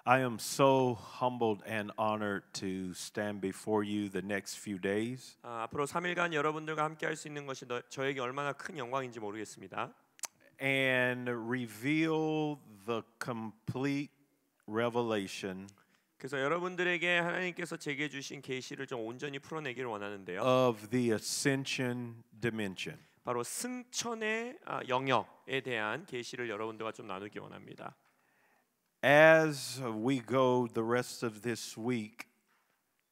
I am so humbled and honored to stand before you the next few days. 앞으로 3일간 여러분들과 함께 할 수 있는 것이 저에게 얼마나 큰 영광인지 모르겠습니다. And reveal the complete revelation 그래서 여러분들에게 하나님께서 제게 주신 계시를 좀 온전히 풀어내기를 원하는데요. of the ascension dimension. 바로 승천의 영역에 대한 계시를 여러분들과 좀 나누기 원합니다. As we go the rest of this week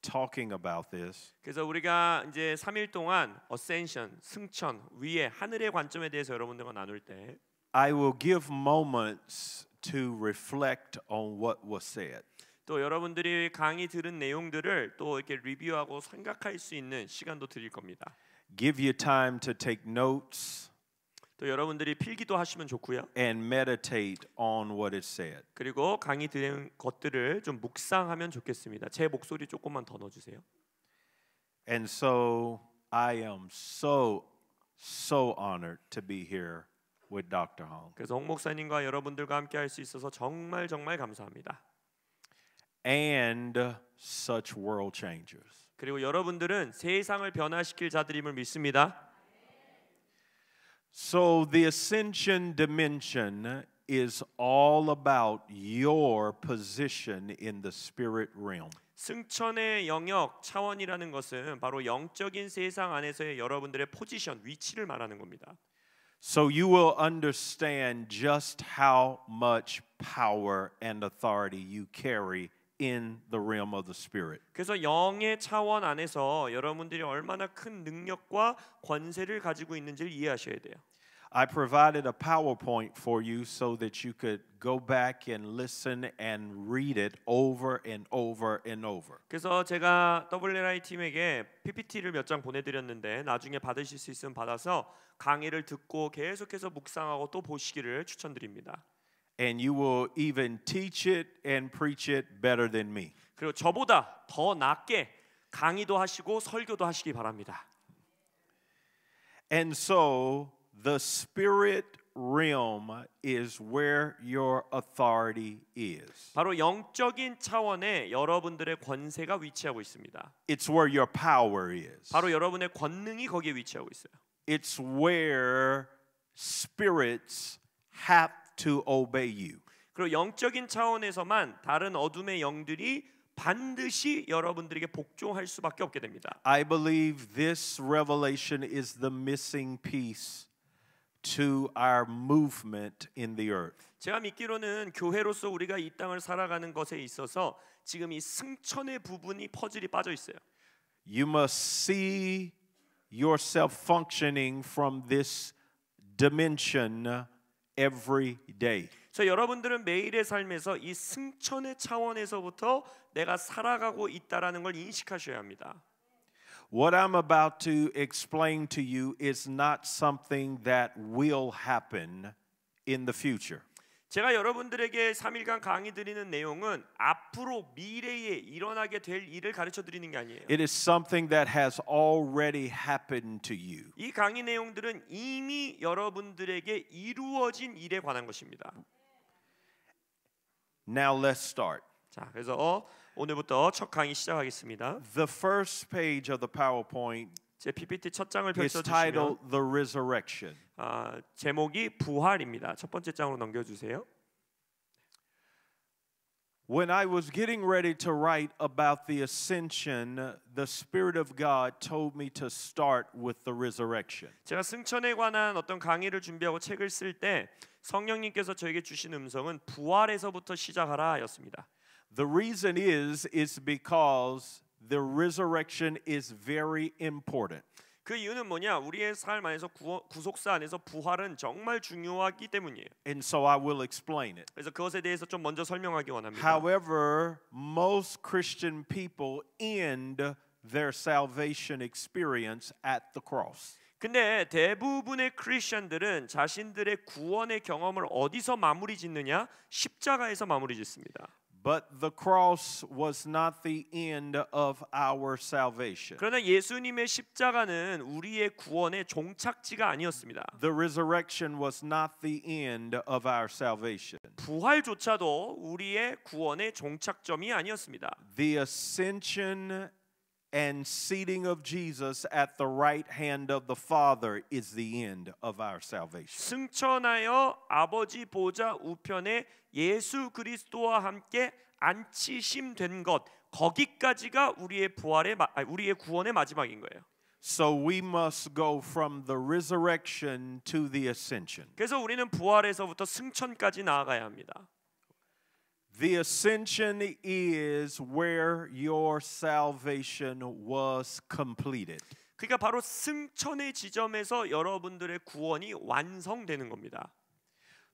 talking about this, 그래서 우리가 이제 3일 동안 ascension, 승천, 위에 하늘의 관점에 대해서 여러분들과 나눌 때 I will give moments to reflect on what was said. 또 여러분들이 강의 들은 내용들을 또 이렇게 리뷰하고 생각할 수 있는 시간도 드릴 겁니다. Give you time to take notes 또 여러분들이 필기도 하시면 좋고요. and meditate on what is said. 그리고 강의 들은 것들을 좀 묵상하면 좋겠습니다. 제 목소리 조금만 더 넣어주세요. And so I am so honored to be here with Dr. Hong. 그래서 홍 목사님과 여러분들과 함께 할 수 있어서 정말 감사합니다. And such world changers. 그리고 여러분들은 세상을 변화시킬 자들임을 믿습니다. So the ascension dimension is all about your position in the spirit realm. 승천의 영역 차원이라는 것은 바로 영적인 세상 안에서의 여러분들의 포지션, 위치를 말하는 겁니다. So you will understand just how much power and authority you carry in the realm of the spirit. 그래서 영의 차원 안에서 여러분들이 얼마나 큰 능력과 권세를 가지고 있는지를 이해하셔야 돼요. I provided a PowerPoint for you so that you could go back and listen and read it over and over and over. 그래서 제가 WLI 팀에게 PPT를 몇 장 보내드렸는데 나중에 받으실 수 있으면 받아서 강의를 듣고 계속해서 묵상하고 또 보시기를 추천드립니다. And you will even teach it and preach it better than me. 그리고 저보다 더 낫게 강의도 하시고 설교도 하시기 바랍니다. And so the spirit realm is where your authority is. 바로 영적인 차원에 여러분들의 권세가 위치하고 있습니다. It's where your power is. 바로 여러분의 권능이 거기에 위치하고 있어요. It's where spirits have to obey you. 그리고 영적인 차원에서만 다른 어둠의 영들이 반드시 여러분들에게 복종할 수밖에 없게 됩니다. I believe this revelation is the missing piece to our movement in the earth. 제가 믿기로는 교회로서 우리가 이 땅을 살아가는 것에 있어서 지금 이 승천의 부분이 퍼즐이 빠져 있어요. You must see yourself functioning from this dimension every day. 그래서 여러분들은 매일의 삶에서 이 승천의 차원에서부터 내가 살아가고 있다라는 걸 인식하셔야 합니다. What I'm about to explain to you is not something that will happen in the future. 제가 여러분들에게 3일간 강의 드리는 내용은 앞으로 미래에 일어나게 될 일을 가르쳐 드리는 게 아니에요. It is something that has already happened to you. 이 강의 내용들은 이미 여러분들에게 이루어진 일에 관한 것입니다. Now let's start. 자, 그래서 오늘부터 첫 강의 시작하겠습니다. The first page of the PowerPoint 제 PPT 첫 장을 is 펼쳐 titled 주시면 The Resurrection. 제목이 부활입니다. 첫 번째 장으로 넘겨 주세요. When I was getting ready to write about the ascension, the Spirit of God told me to start with the resurrection. 제가 승천에 관한 어떤 강의를 준비하고 책을 쓸 때 성령님께서 저에게 주신 음성은 부활에서부터 시작하라였습니다. The reason is because the resurrection is very important. 그 이유는 뭐냐? 우리의 삶 안에서 구속사 안에서 부활은 정말 중요하기 때문이에요. And so I will explain it. 그래서 그것에 대해서 좀 먼저 설명하기 원합니다. However, most Christian people end their salvation experience at the cross. 근데 대부분의 크리스천들은 자신들의 구원의 경험을 어디서 마무리 짓느냐? 십자가에서 마무리 짓습니다. But the cross was not the end of our salvation. 그러나 예수님의 십자가는 우리의 구원의 종착지가 아니었습니다. The resurrection was not the end of our salvation. 부활조차도 우리의 구원의 종착점이 아니었습니다. The ascension and seating of Jesus at the right hand of the Father is the end of our salvation. 승천하여 아버지 보좌 우편에 예수 그리스도와 함께 앉히심된 것, 거기까지가 우리의 우리의 구원의 마지막인 거예요. So we must go from the resurrection to the ascension. 그래서 우리는 부활에서부터 승천까지 나아가야 합니다. The ascension is where your salvation was completed. 그러니까 바로 승천의 지점에서 여러분들의 구원이 완성되는 겁니다.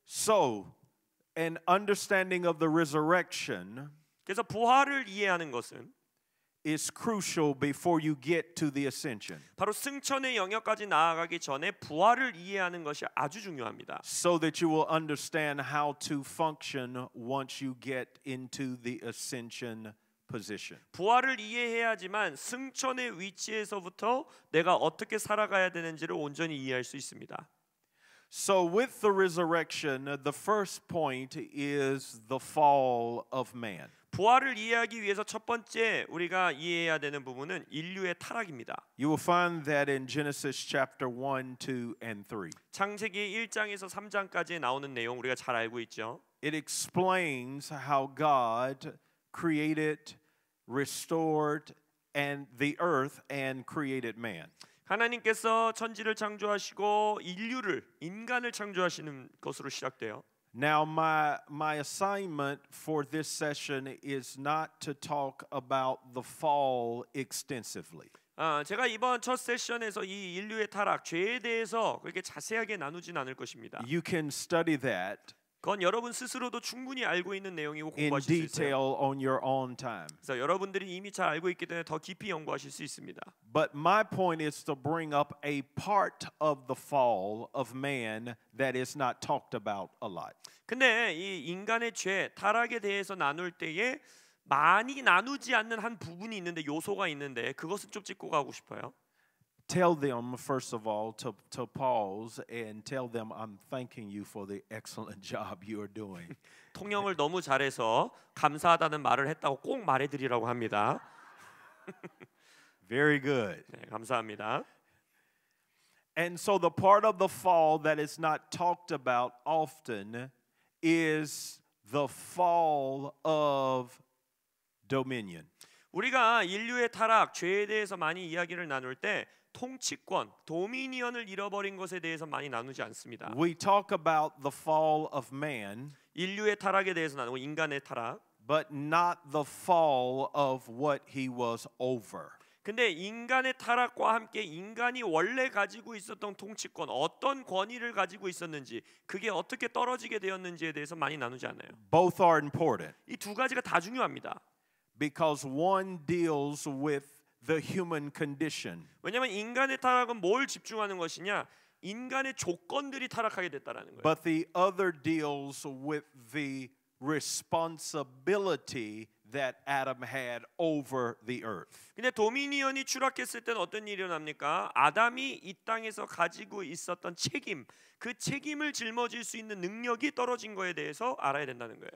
So, an understanding of the resurrection 그래서 부활을 이해하는 것은 is crucial before you get to the ascension. 바로 승천의 영역까지 나아가기 전에 부활을 이해하는 것이 아주 중요합니다. So that you will understand how to function once you get into the ascension position. 부활을 이해해야지만 승천의 위치에서부터 내가 어떻게 살아가야 되는지를 온전히 이해할 수 있습니다. So with the resurrection, the first point is the fall of man. 부활을 이해하기 위해서 첫 번째 우리가 이해해야 되는 부분은 인류의 타락입니다. You will find that in Genesis chapter 1, 2, and 3. 창세기 1장에서 3장까지 나오는 내용 우리가 잘 알고 있죠. It explains how God created, restored, and the earth and created man. 하나님께서 천지를 창조하시고 인간을 창조하시는 것으로 시작돼요. Now, my assignment for this session is not to talk about the fall extensively. 제가 이번 첫 세션에서 이 인류의 타락, 죄에 대해서 그렇게 자세하게 나누진 않을 것입니다. You can study that 그건 여러분 스스로도 충분히 알고 있는 내용이고 in 공부하실 수 있어요. detail on your own time. 그래서 여러분들이 이미 잘 알고 있기 때문에 더 깊이 연구하실 수 있습니다. But my point is to bring up a part of the fall of man that is not talked about a lot. 근데 이 인간의 죄, 타락에 대해서 나눌 때에 많이 나누지 않는 한 부분이 있는데 요소가 있는데 그것은 좀 짚고 가고 싶어요. Tell them, first of all, to pause and tell them I'm thanking you for the excellent job you are doing. 통역을 너무 잘해서 감사하다는 말을 했다고 꼭 말해드리라고 합니다. Very good. 네, 감사합니다. And so the part of the fall that is not talked about often is the fall of dominion. 우리가 인류의 타락, 죄에 대해서 많이 이야기를 나눌 때 통치권, 도미니언을 잃어버린 것에 대해서 많이 나누지 않습니다. We talk about the fall of man, 인류의 타락에 대해서 나누고 인간의 타락. but not the fall of what he was over. 근데 인간의 타락과 함께 인간이 원래 가지고 있었던 통치권, 어떤 권위를 가지고 있었는지, 그게 어떻게 떨어지게 되었는지에 대해서 많이 나누지 않아요. Both are important 이 두 가지가 다 중요합니다. because one deals with the human condition. 왜냐하면 인간의 타락은 뭘 집중하는 것이냐? 인간의 조건들이 타락하게 됐다라는 거예요. But the other deals with the responsibility that Adam had over the earth. 근데 도미니언이 추락했을 때는 어떤 일이 일어납니까? 아담이 이 땅에서 가지고 있었던 책임, 그 책임을 짊어질 수 있는 능력이 떨어진 거에 대해서 알아야 된다는 거예요.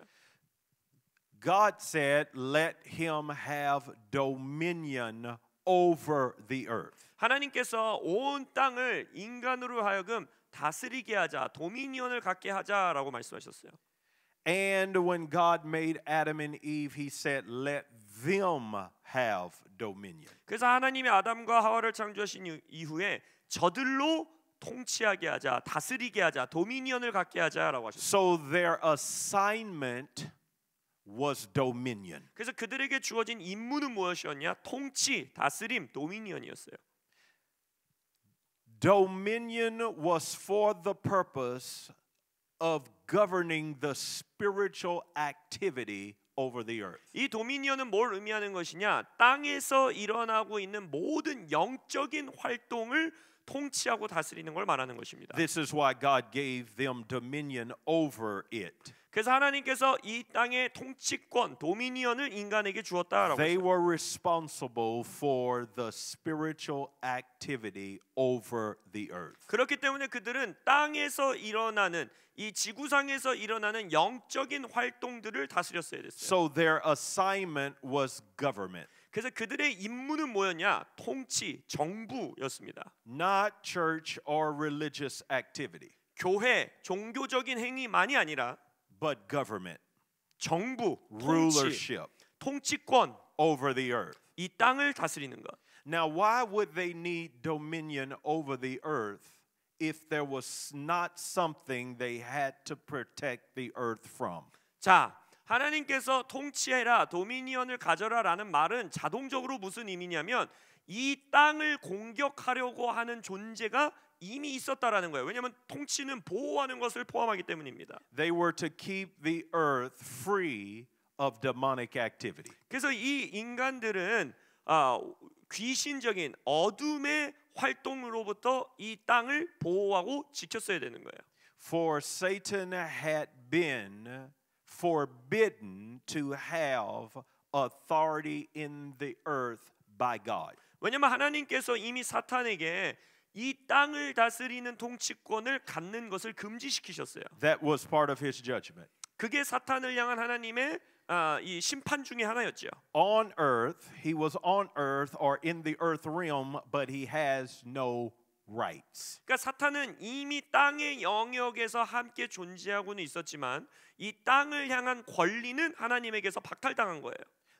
God said, let him have dominion over the earth. 하나님께서 온 땅을 인간으로 하여금 다스리게 하자, 도미니언을 갖게 하자라고 말씀하셨어요. And when God made Adam and Eve, he said, let them have dominion. 그래서 하나님이 아담과 하와를 창조하신 이후에 저들로 통치하게 하자, 다스리게 하자, 도미니언을 갖게 하자라고 하셨어요. So their assignment was dominion. 그래서 그들에게 주어진 임무는 무엇이었냐? 통치, 다스림, 도미니언이었어요. Dominion was for the purpose of governing the spiritual activity over the earth. 이 도미니언은 뭘 의미하는 것이냐? 땅에서 일어나고 있는 모든 영적인 활동을 통치하고 다스리는 걸 말하는 것입니다. This is why God gave them dominion over it. 그래서 하나님께서 이 땅의 통치권, 도미니언을 인간에게 주었다라고 They 했어요. were responsible for the spiritual activity over the earth. 그렇기 때문에 그들은 땅에서 일어나는 이 지구상에서 일어나는 영적인 활동들을 다스렸어야 됐어요. So their assignment was government, 그래서 그들의 임무는 뭐였냐? 통치, 정부였습니다. not church or religious activity, 교회, 종교적인 행위만이 아니라 but government, 정부, 통치, rulership 통치권, over the earth. 이 땅을 다스리는 것. Now, why would they need dominion over the earth if there was not something they had to protect the earth from? 자, 하나님께서 통치해라, 도미니언을 가져라라는 말은 자동적으로 무슨 의미냐면 이 땅을 공격하려고 하는 존재가 이미 있었다라는 거예요. 왜냐하면 통치는 보호하는 것을 포함하기 때문입니다. They were to keep the earth free of demonic activity. 그래서 이 인간들은 귀신적인 어둠의 활동으로부터 이 땅을 보호하고 지켰어야 되는 거예요. For Satan had been forbidden to have authority in the earth by God. 왜냐하면 하나님께서 이미 사탄에게 이 땅을 다스리는 통치권을 갖는 것을 금지시키셨어요. That was part of his judgment. 그게 사탄을 향한 하나님의 이 심판 중에 하나였죠. On earth, he was on earth or in the earth realm, but he has no rights. 그러니까 사탄은 이미 땅의 영역에서 함께 존재하고는 있었지만 이 땅을 향한 권리는 하나님에게서 박탈당한 거예요.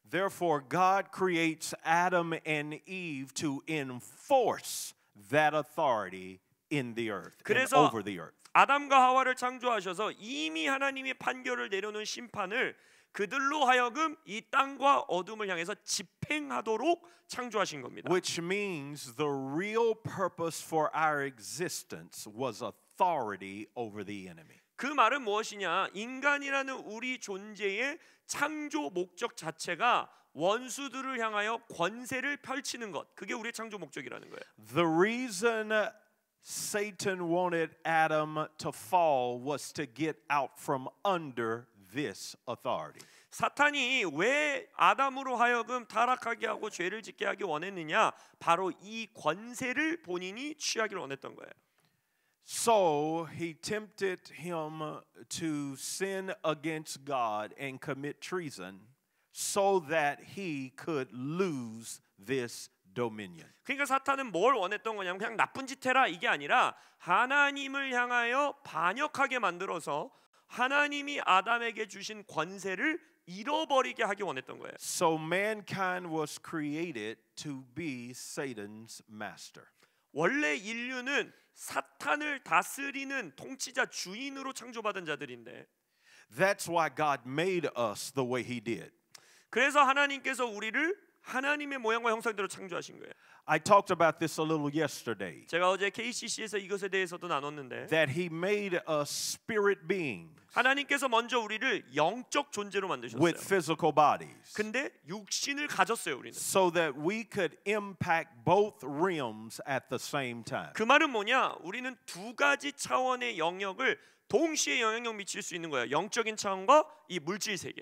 Therefore, God creates Adam and Eve to enforce that authority in the earth, and 그래서 over the earth. 아담과 하와를 창조하셔서 이미 하나님의 판결을 내려놓은 심판을 그들로 하여금 이 땅과 어둠을 향해서 집행하도록 창조하신 겁니다. Which means the real purpose for our existence was authority over the enemy. 그 말은 무엇이냐? 인간이라는 우리 존재의 창조 목적 자체가 원수들을 향하여 권세를 펼치는 것. 그게 우리의 창조 목적이라는 거예요. The reason Satan wanted Adam to fall was to get out from under this authority. 사탄이 왜 아담으로 하여금 타락하게 하고 죄를 짓게 하기 원했느냐? 바로 이 권세를 본인이 취하기를 원했던 거예요. So he tempted him to sin against God and commit treason so that he could lose this dominion. 그러니까 사탄은 뭘 원했던 거냐면 그냥 나쁜 짓 해라 이게 아니라 하나님을 향하여 반역하게 만들어서 하나님이 아담에게 주신 권세를 잃어버리게 하기 원했던 거예요. So mankind was created to be Satan's master. 원래 인류는 사탄을 다스리는 통치자 주인으로 창조받은 자들인데 That's why God made us the way he did. 그래서 하나님께서 우리를 하나님의 모양과 형상대로 창조하신 거예요. I talked about this a little yesterday. 제가 어제 KCC에서 이것에 대해서도 나눴는데 That he made us spirit beings 하나님께서 먼저 우리를 영적 존재로 만드셨어요. with physical bodies 근데 육신을 가졌어요, 우리는. so that we could impact both realms at the same time. 그 말은 뭐냐? 우리는 두 가지 차원의 영역을 동시에 영향력 미칠 수 있는 거예요. 영적인 차원과 이 물질 세계.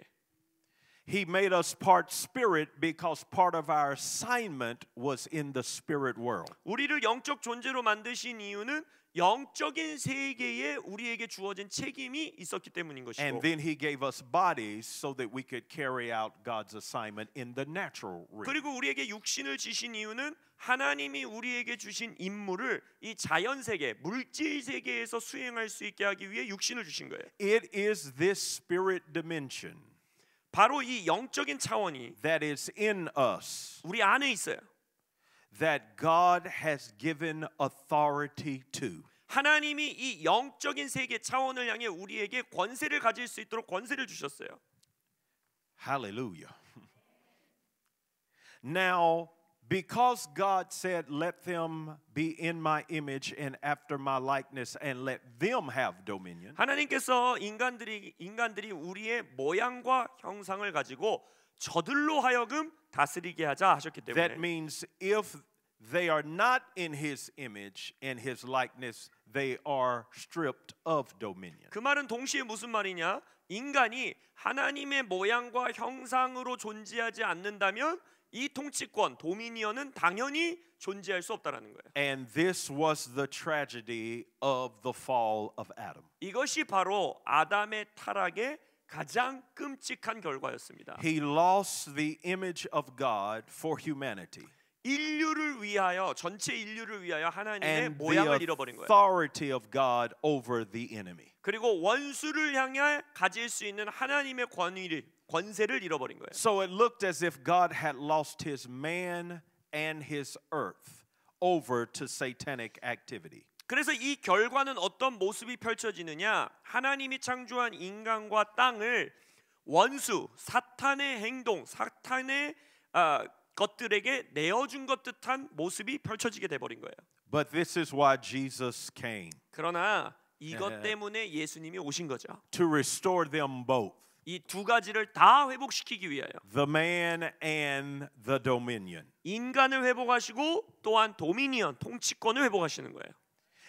He made us part spirit because part of our assignment was in the spirit world. 우리를 영적 존재로 만드신 이유는 영적인 세계에 우리에게 주어진 책임이 있었기 때문인 것이고 And then he gave us bodies so that we could carry out God's assignment in the natural realm. 그리고 우리에게 육신을 주신 이유는 하나님이 우리에게 주신 임무를 이 자연 세계, 물질 세계에서 수행할 수 있게 하기 위해 육신을 주신 거예요. It is this spirit dimension 바로 이 영적인 차원이 that is in us 우리 안에 있어요. that God has given authority to. 하나님이 이 영적인 세계 차원을 향해 우리에게 권세를 가질 수 있도록 권세를 주셨어요. Hallelujah. Now, because God said, let them be in my image and after my likeness and let them have dominion. 하나님께서 인간들이 우리의 모양과 형상을 가지고 저들로 하여금 다스리게 하자 하셨기 That 때문에 means if they are not in his image and his likeness, they are stripped of dominion. 그 말은 동시에 무슨 말이냐? 인간이 하나님의 모양과 형상으로 존재하지 않는다면 이 통치권, 도미니언은 당연히 존재할 수 없다라는 거예요. And this was the tragedy of the fall of Adam. 이것이 바로 아담의 타락의 가장 끔찍한 결과였습니다. He lost the image of God for humanity. 인류를 위하여, 전체 인류를 위하여 하나님의 And 모양을 the 잃어버린 거예요. authority of God over the enemy. 그리고 원수를 향해 가질 수 있는 하나님의 권세를 잃어버린 거예요. So it looked as if God had lost his man and his earth over to satanic activity. 그래서 이 결과는 어떤 모습이 펼쳐지느냐? 하나님이 창조한 인간과 땅을 원수, 사탄의 행동, 사탄의 것들에게 내어준 것 듯한 모습이 펼쳐지게 돼버린 거예요. But this is why Jesus came. 그러나 이것 때문에 예수님이 오신 거죠. To restore them both. 이 두 가지를 다 회복시키기 위하여. The man and the dominion. 인간을 회복하시고 또한 도미니언, 통치권을 회복하시는 거예요.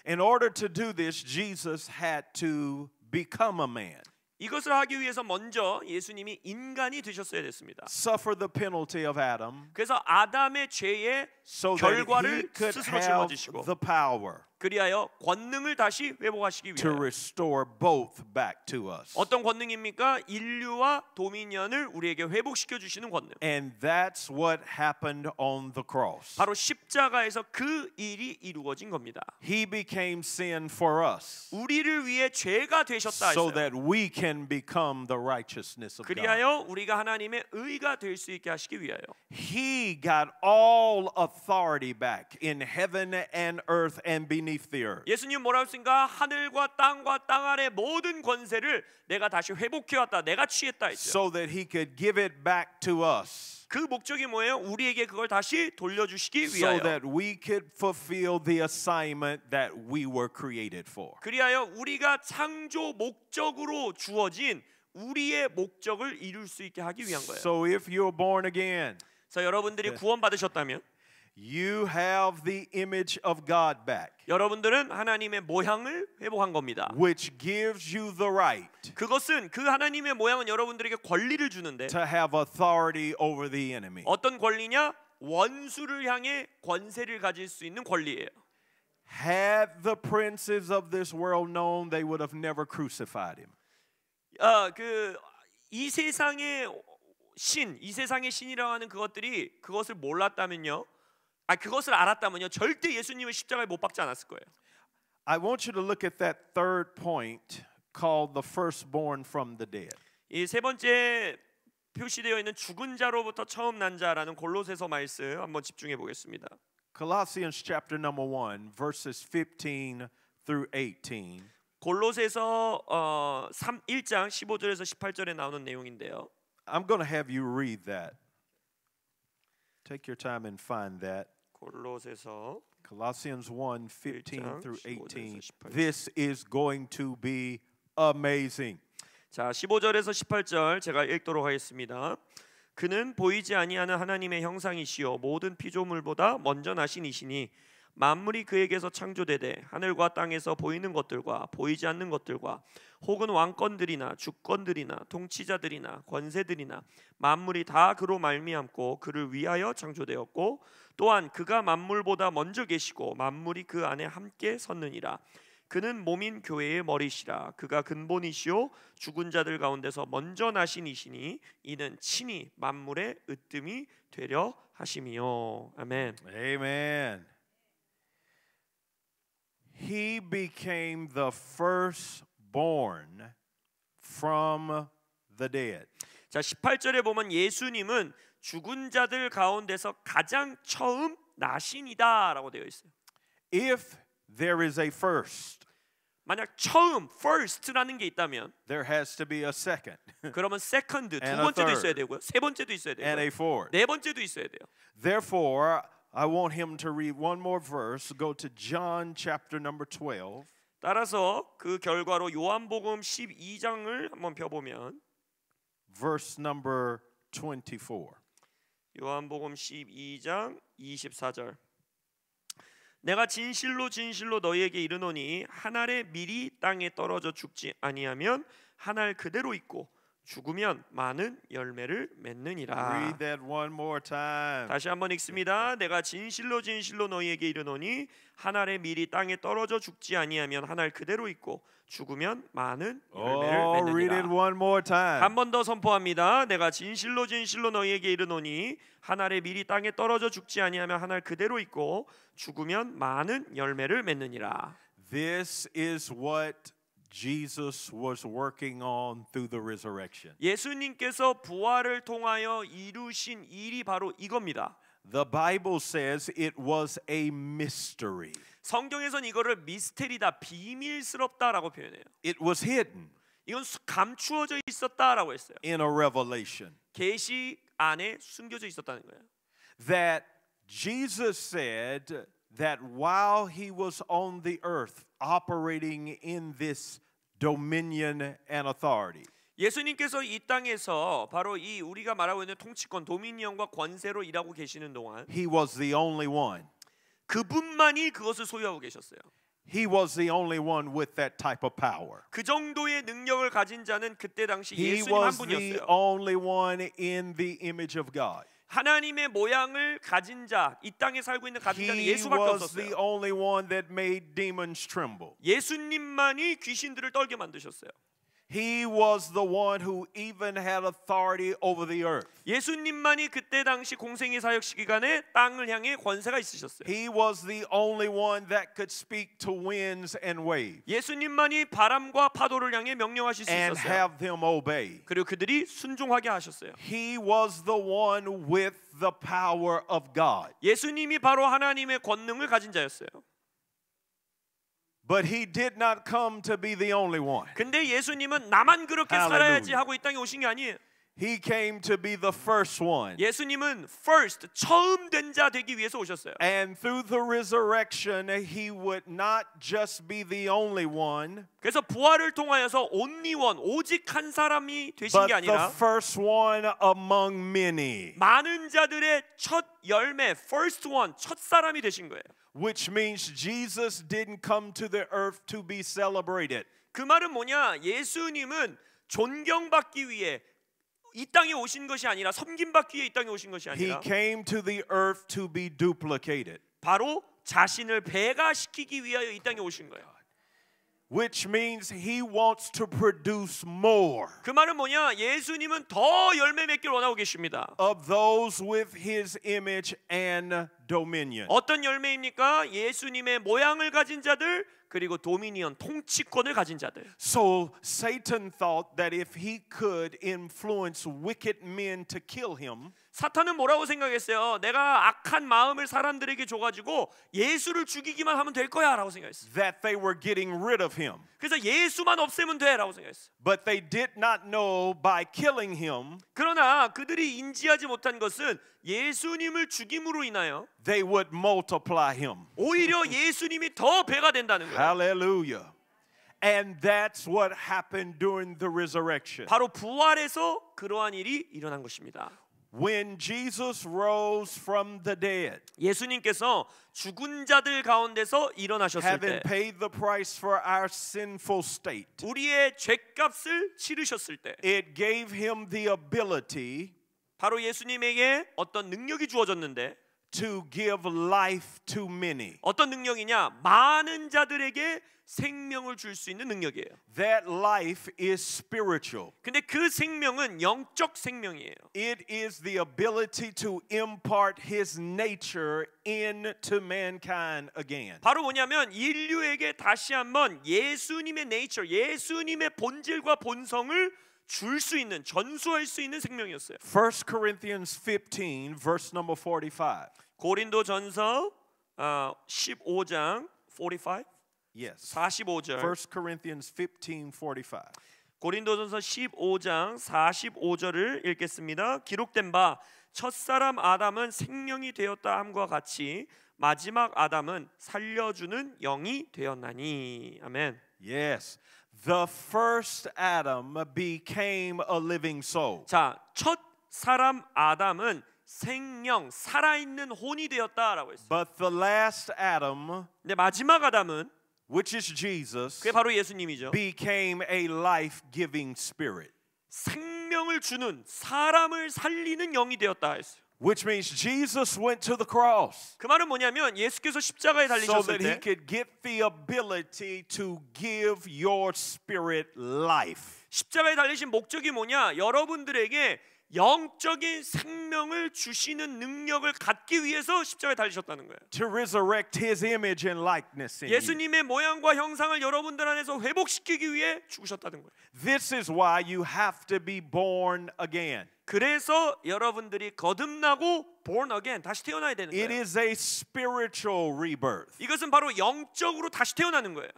In order to do this, Jesus had to become a man. 이것을 하기 위해서 먼저 예수님이 인간이 되셨어야 됐습니다. Suffer the penalty of Adam. 그래서 아담의 죄의 So that he 결과를 could 스스로 have 짊어지시고 the power 그리하여 권능을 다시 회복하시기 to 위하여. restore both back to us. 어떤 권능입니까? 인류와 도미니언을 우리에게 회복시켜 주시는 권능. And that's what happened on the cross. 바로 십자가에서 그 일이 이루어진 겁니다. He became sin for us 우리를 위해 죄가 되셨다 so 했어요. that we can become the righteousness of God. 그리하여 우리가 하나님의 의가 될 수 있게 하시기 위하여. He got all authority back in heaven and earth and beneath the earth. 예수님 뭐라고 했습니까? 하늘과 땅 아래 모든 권세를 내가 다시 회복해 왔다. 내가 취했다 했죠. So that he could give it back to us. 그 목적이 뭐예요? 우리에게 그걸 다시 돌려주시기 So 위하여. that we could fulfill the assignment that we were created for. 그리하여 우리가 창조 목적으로 주어진 우리의 목적을 이룰 수 있게 하기 위한 거예요. So if you're born again, 그래서 여러분들이 구원받으셨다면 you have the image of God back, 여러분들은 하나님의 모양을 회복한 겁니다. which gives you the right 그것은 그 하나님의 모양은 여러분들에게 권리를 주는데 to have authority over the enemy. 어떤 권리냐? 원수를 향해 권세를 가질 수 있는 권리예요. Had the princes of this world known, they would have never crucified him. 이 세상의 이 세상의 신이라고 하는 그것들이 그것을 몰랐다면요, 그것을 알았다면요, 절대 예수님을 십자가에 못 박지 않았을 거예요. I want you to look at that third point called the firstborn from the dead. 이 세 번째 표시되어 있는 죽은 자로부터 처음 난 자라는 골로새서 말씀 한번 집중해 보겠습니다. Colossians chapter number 1, verses 15 through 18. 골로새서 1장 15절에서 18절에 나오는 내용인데요. I'm going to have you read that. Take your time and find that. 골로새서 Colossians 1, 15 through 18. 15 This is going to be amazing. 자, 15절에서 18절 제가 읽도록 하겠습니다. 그는 보이지 아니하는 하나님의 형상이시요 모든 피조물보다 먼저 나신 이시니 만물이 그에게서 창조되되 하늘과 땅에서 보이는 것들과 보이지 않는 것들과 혹은 왕권들이나 주권들이나 통치자들이나 권세들이나 만물이 다 그로 말미암고 그를 위하여 창조되었고 또한 그가 만물보다 먼저 계시고 만물이 그 안에 함께 섰느니라. 그는 몸인 교회의 머리시라. 그가 근본이시요 죽은 자들 가운데서 먼저 나신 이시니 이는 친히 만물의 으뜸이 되려 하심이요. 아멘. Amen. He became the firstborn from the dead. 자, 18절에 보면 예수님은 죽은 자들 가운데서 가장 처음 나신이다라고 되어 있어요. If there is a first, 만약 처음 first라는 게 있다면 there has to be a second 그러면 second 두 And a 번째도 third. 있어야 되고요. 세 번째도 있어야 and a 되고요. fourth. 네 번째도 있어야 돼요. Therefore, I want him to read one more verse. Go to John chapter number 12. 따라서 그 결과로 요한복음 12장을 한번 펴보면 Verse number 24. 요한복음 12장 24절. 내가 진실로 진실로 너희에게 이르노니 한 알의 밀이 땅에 떨어져 죽지 아니하면 한 알 그대로 있고 죽으면 많은 열매를 맺느니라. Read that one more time. 다시 한번 읽습니다. 내가 진실로 진실로 너희에게 이르노니 한 알의 밀이 땅에 떨어져 죽지 아니하면 한 알 그대로 있고 죽으면 많은 열매를 Oh, read it 맺느니라. one more time. 한 번 더 선포합니다. 내가 진실로 진실로 너희에게 이르노니 한 알의 밀이 땅에 떨어져 죽지 아니하면 한 알 그대로 있고 죽으면 많은 열매를 맺느니라. This is what Jesus was working on through the resurrection. 예수님께서 부활을 통하여 이루신 일이 바로 이겁니다. The Bible says it was a mystery. 성경에선 이거를 미스테리다, 비밀스럽다라고 표현해요. It was hidden 이건 감추어져 있었다라고 했어요. in a revelation. 계시 안에 숨겨져 있었다는 거예요. That Jesus said that while he was on the earth operating in this dominion and authority, 예수님께서 이 땅에서 바로 이 우리가 말하고 있는 통치권, 도미니언과 권세로 일하고 계시는 동안 he was the only one. 그분만이 그것을 소유하고 계셨어요. He was the only one with that type of power. 그 정도의 능력을 가진 자는 그때 당시 He 예수님 한 was the 분이었어요. only one in the image of God. 하나님의 모양을 가진 자, 이 땅에 살고 있는 가진 자는 He 예수밖에 was the 없었어요. only one that made demons tremble. 예수님만이 귀신들을 떨게 만드셨어요. He was the one who even had authority over the earth. 예수님만이 그때 당시 공생의 사역 시기간에 땅을 향해 권세가 있으셨어요. He was the only one that could speak to winds and waves 예수님만이 바람과 파도를 향해 명령하실 수 and 있었어요. have them obey. 그리고 그들이 순종하게 하셨어요. He was the one with the power of God. 예수님이 바로 하나님의 권능을 가진 자였어요. But he did not come to be the only one. 근데 예수님은 나만 그렇게 살아야지 하고 이 땅에 오신 게 아니에요. He came to be the first one. 예수님은 first, 처음 된 자 되기 위해서 오셨어요. And through the resurrection, he would not just be the only one, 그래서 부활을 통하여서 only one, 오직 한 사람이 되신 but 게 the 아니라 first one among many. 많은 자들의 첫 열매, first one, 첫 사람이 되신 거예요. Which means Jesus didn't come to the earth to be celebrated. 그 말은 뭐냐? 예수님은 존경받기 위해 이 땅에 오신 것이 아니라 섬김받기 위해 이 땅에 오신 것이 He 아니라 came to the earth to be duplicated. 바로 자신을 배가시키기 위하여 이 땅에 오신 거예요. Which means he wants to produce more 그 말은 뭐냐? 예수님은 더 열매 맺기를 원하고 계십니다. of those with his image and dominion. 어떤 열매입니까? 예수님의 모양을 가진 자들 그리고 도미니언 통치권을 가진 자들. So Satan thought that if he could influence wicked men to kill him, 사탄은 뭐라고 생각했어요? 내가 악한 마음을 사람들에게 줘가지고 예수를 죽이기만 하면 될 거야라고 생각했어요. that they were getting rid of him. 그래서 예수만 없애면 돼라고 생각했어요. But they did not know by killing him, 그러나 그들이 인지하지 못한 것은 예수님을 죽임으로 인하여 they would multiply him. 오히려 예수님이 더 배가 된다는 거예요. Hallelujah. And that's what happened during the resurrection. 바로 부활에서 그러한 일이 일어난 것입니다. When Jesus rose from the dead, 예수님께서 죽은 자들 가운데서 일어나셨을 having 때 paid the price for our sinful state, 우리의 죄값을 치르셨을 때 it gave him the ability 바로 예수님에게 어떤 능력이 주어졌는데 to give life to many. 어떤 능력이냐? 많은 자들에게 생명을 줄 수 있는 능력이에요. That life is spiritual. 근데 그 생명은 영적 생명이에요. It is the ability to impart his nature into mankind again. 바로 뭐냐면 인류에게 다시 한번 예수님의 네이처, 예수님의 본질과 본성을 줄 수 있는, 전수할 수 있는 생명이었어요. 1 Corinthians 15 verse number 45. 고린도전서 15장 45? Yes. 45절. 1 Corinthians 15:45. 고린도전서 15장 45절을 읽겠습니다. 기록된 바 첫사람 아담은 생명이 되었다 함과 같이 마지막 아담은 살려주는 영이 되었나니. 아멘. Yes. The first Adam became a living soul. 자, 첫 사람 아담은 생명, 살아있는 혼이 되었다라고 했어요. But the last Adam 근데 마지막 아담은 which is Jesus, 그게 바로 예수님이죠. became a life-giving spirit. 생명을 주는 사람을 살리는 영이 되었다 했어요. Which means Jesus went to the cross 그 말은 뭐냐면 예수께서 십자가에 so 달리셨을 that he 때 could get the ability to give your spirit life. 십자가에 달리신 목적이 뭐냐? 여러분들에게 영적인 생명을 주시는 능력을 갖기 위해서 십자가에 달리셨다는 거예요. To resurrect his image and likeness in you. 예수님의 모양과 형상을 여러분들 안에서 회복시키기 위해 죽으셨다는 거예요. This is why you have to be born again. 그래서 여러분들이 거듭나고 born again 다시 태어나야 되는 It 거예요. is a spiritual rebirth. 이것은 바로 영적으로 다시 태어나는 거예요.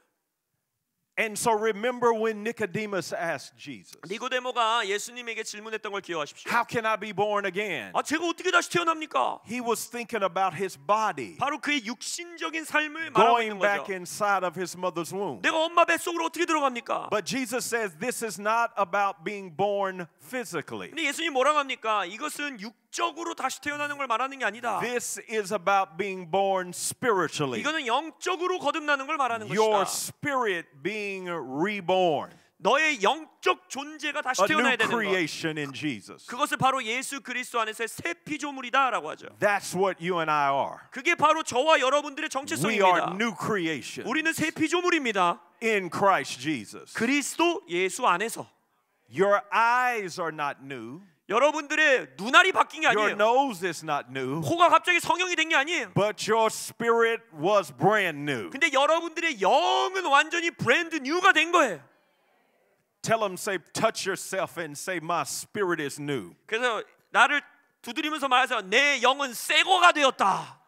And so remember when Nicodemus asked Jesus, 니고데모가 예수님에게 질문했던 걸 기억하십시오. how can I be born again? 제가 어떻게 다시 태어납니까? He was thinking about his body 바로 그의 육신적인 삶을 말하고 going 있는 back 거죠. inside of his mother's womb. 내가 엄마 뱃속으로 어떻게 들어갑니까? But Jesus says this is not about being born physically. 근데 예수님 뭐라고 합니까? 이것은 육적으로 다시 태어나는 걸 말하는 게 아니다. This is about being born spiritually. 이거는 영적으로 거듭나는 걸 말하는 Your 것이다. spirit being reborn. 너의 영적 존재가 다시 A 태어나야 new 되는 것. creation in Jesus. 그것을 바로 예수 그리스도 안에서의 새 피조물이다라고 하죠. That's what you and I are. 그게 바로 저와 여러분들의 We are 정체성입니다. new creation 우리는 새 피조물입니다. in Christ Jesus. 그리스도 예수 안에서. Your eyes are not new. 여러분들의 눈알이 바뀐 게 Your 아니에요. nose is not new. 코가 갑자기 성형이 된 게 아니에요. But your spirit was brand new. 근데 여러분들의 영은 완전히 브랜드 뉴가 된 거예요. Tell them, say, touch yourself and say, my spirit is new. 그래서 나를 두드리면서 말하세요. 내 영은 새 거가 되었다.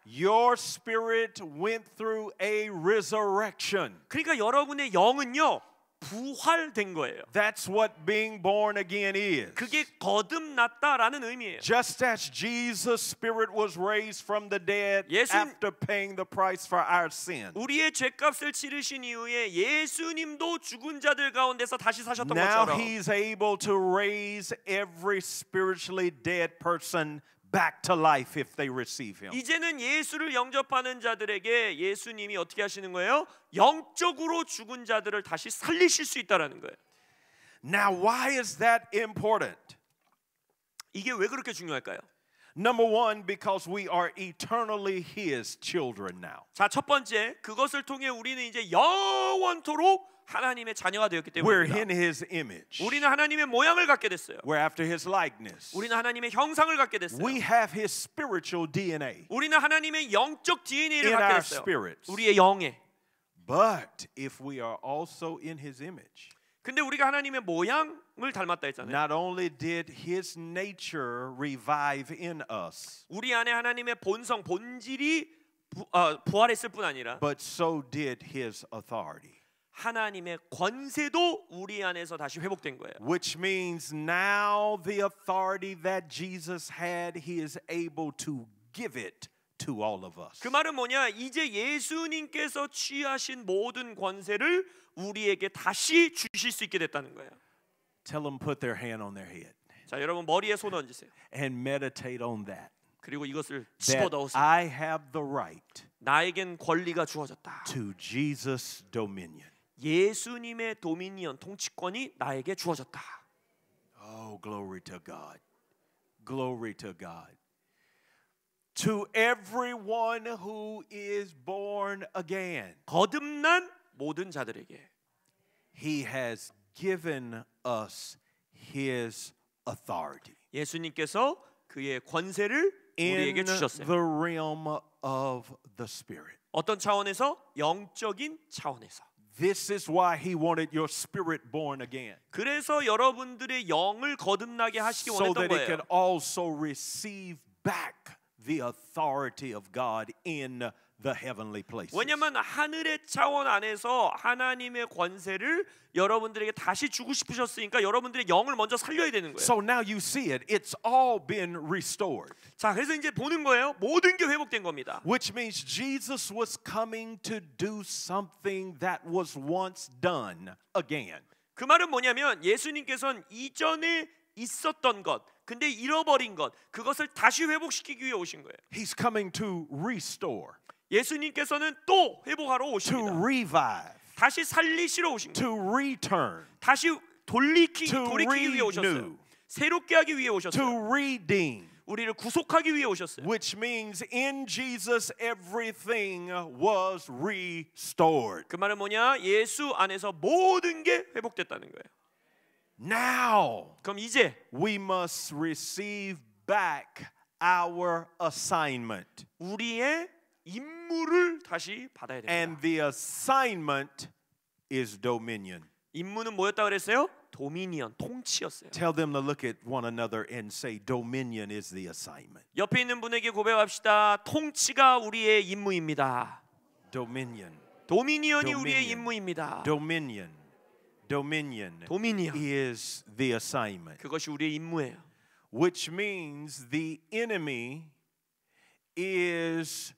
Your spirit went through a resurrection. 그러니까 여러분의 영은요 부활된 거예요. That's what being born again is. 그게 거듭났다라는 의미예요. Just as Jesus' spirit was raised from the dead 예수- after paying the price for our sin. 우리의 죄값을 치르신 이후에 예수님도 죽은 자들 가운데서 다시 사셨던 Now 것처럼 he's able to raise every spiritually dead person back to life if they receive him. 이제는 예수를 영접하는 자들에게 예수님이 어떻게 하시는 거예요? 영적으로 죽은 자들을 다시 살리실 수 있다라는 거예요. Now why is that important? 이게 왜 그렇게 중요할까요? Number one, because we are eternally his children now. 자, 첫 번째, 그것을 통해 우리는 이제 영원토록 하나님의 자녀가 되었기 We're in 때문입니다. his image. 우리는 하나님의 모양을 갖게 됐어요. We're after his likeness. 우리는 하나님의 형상을 갖게 됐어요. We have his spiritual DNA 우리는 하나님의 영적 DNA를 in 갖게 our 됐어요. spirits. 우리의 영에. But if we are also in his image, 근데 우리가 하나님의 모양을 닮았다 했잖아요. not only did his nature revive in us, 우리 안에 하나님의 본성, 본질이 부활했을 뿐 아니라 but so did his authority. 하나님의 권세도 우리 안에서 다시 회복된 거예요. Which means now the authority that Jesus had, he is able to give it to all of us. 그 말은 뭐냐? 이제 예수님께서 취하신 모든 권세를 우리에게 다시 주실 수 있게 됐다는 거예요. Tell them put their hand on their head 자, 여러분 머리에 손 얹으세요. and meditate on that. 그리고 이것을 That 집어넣으세요. I have the right 나에겐 권리가 주어졌다. to Jesus' dominion. 예수님의 도미니언 통치권이 나에게 주어졌다. Oh, glory to God. Glory to God. To everyone who is born again, 거듭난 모든 자들에게 he has given us his authority 예수님께서 그의 권세를 우리에게 in 주셨어요. the realm of the Spirit. 어떤 차원에서? 영적인 차원에서. This is why he wanted your spirit born again, 그래서 여러분들의 영을 거듭나게 하시기 so 원했던 that it 거예요. could also receive back the authority of God in the heavenly places. 왜냐하면 하늘의 차원 안에서 하나님의 권세를 여러분들에게 다시 주고 싶으셨으니까 여러분들의 영을 먼저 살려야 되는 거예요. So now you see it. It's all been restored. 자, 그래서 이제 보는 거예요. 모든 게 회복된 겁니다. Which means Jesus was coming to do something that was once done again. 그 말은 뭐냐면 예수님께서는 이전에 있었던 것, 근데 잃어버린 것, 그것을 다시 회복시키기 위해 오신 거예요. He's coming to restore. 예수님께서는 또 회복하러 to 오십니다. revive, 다시 살리시러 오신 거예요. to return, 다시 to 돌리키기 위해 오셨어요. renew, 새롭게 하기 위해 to 오셨어요. redeem, 우리를 구속하기 위해 오셨어요. which means in Jesus everything was restored. 그 말은 뭐냐? 예수 안에서 모든 게 회복됐다는 거예요. Now 그럼 이제 we must receive back our assignment. 우리의 임무를 다시 받아야 됩니다. And the assignment is dominion. 임무는 뭐였다 그랬어요? 도미니언, 통치였어요. Tell them to look at one another and say, dominion is the assignment. 옆에 있는 분에게 고백합시다. 통치가 우리의 임무입니다. Dominion. 도미니언이 Dominion. 우리의 임무입니다. Dominion. Dominion 도미니언. is the assignment. 그것이 우리의 임무예요. Which means the enemy is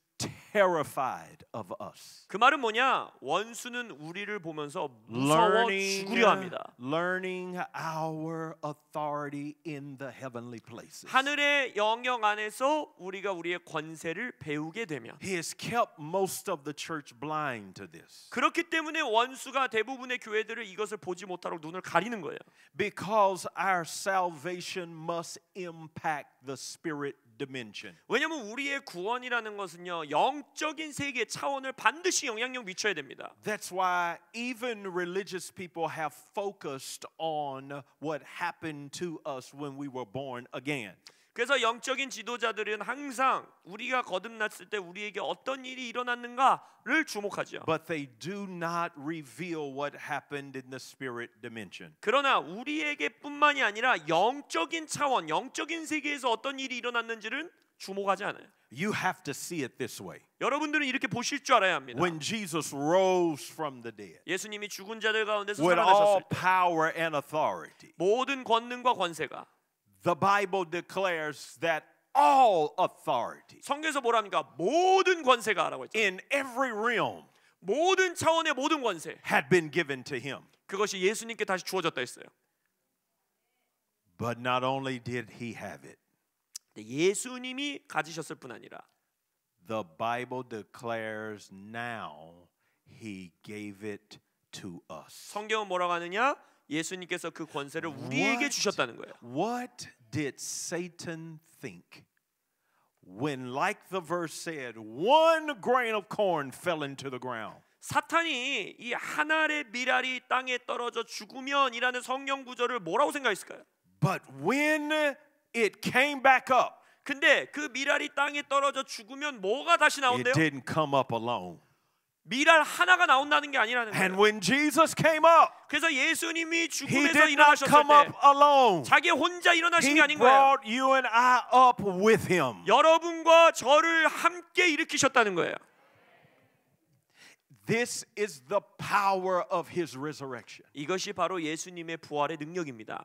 terrified of us. 그 말은 뭐냐? 원수는 우리를 보면서 무서워 죽으려 합니다. Learning our authority in the heavenly places. 하늘의 영역 안에서 우리가 우리의 권세를 배우게 되면 He has kept most of the church blind to this. 그렇기 때문에 원수가 대부분의 교회들을 이것을 보지 못하도록 눈을 가리는 거예요. Because our salvation must impact the spirit dimension. 왜냐하면 우리의 구원이라는 것은요 영적인 세계 차원을 반드시 영향력 미쳐야 됩니다. That's why even religious people have focused on what happened to us when we were born again. 그래서 영적인 지도자들은 항상 우리가 거듭났을 때 우리에게 어떤 일이 일어났는가를 주목하죠. But they do not reveal what happened in the spirit dimension. 그러나 우리에게뿐만이 아니라 영적인 차원, 영적인 세계에서 어떤 일이 일어났는지는 주목하지 않아요. You have to see it this way. 여러분들은 이렇게 보실 줄 알아야 합니다. When Jesus rose from the dead 예수님이 죽은 자들 가운데서 with all 살아나셨을 때 power and authority, 모든 권능과 권세가 the Bible declares that all authority 성경에서 뭐랍니까? 모든 권세가라고 했죠. in every realm 모든 차원의 모든 권세 had been given to him. 그것이 예수님께 다시 주어졌다 했어요. But not only did he have it, 예수님이 가지셨을 뿐 아니라 the Bible declares now he gave it to us. 성경은 뭐라고 하느냐? 예수님께서 그 권세를 우리에게 주셨다는 거예요. What did Satan think when, like the verse said, one grain of corn fell into the ground? 사탄이 이 한 알의 밀알이 땅에 떨어져 죽으면이라는 성경 구절을 뭐라고 생각했을까요? But when it came back up, 근데 그 밀알이 땅에 떨어져 죽으면 뭐가 다시 it 나온대요? didn't come up alone. 밀알 하나가 나온다는 게 아니라는 And 거예요. when Jesus came up, 그래서 예수님이 he 죽음에서 did not 일어나셨을 come up 때 alone. 자기 혼자 일어나신 He 게 아닌 거예요. brought you and I up with him. 여러분과 저를 함께 일으키셨다는 거예요. This is the power of his resurrection. 이것이 바로 예수님의 부활의 능력입니다.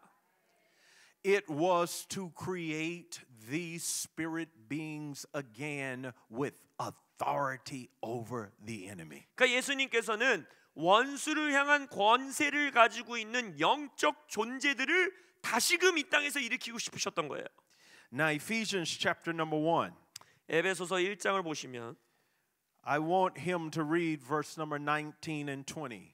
It was to create these spirit beings again with authority over the enemy. 그러니까 예수님께서는 원수를 향한 권세를 가지고 있는 영적 존재들을 다시금 이 땅에서 일으키고 싶으셨던 거예요. Now Ephesians chapter number 1. 에베소서 1장을 보시면 I want him to read verse number 19 and 20.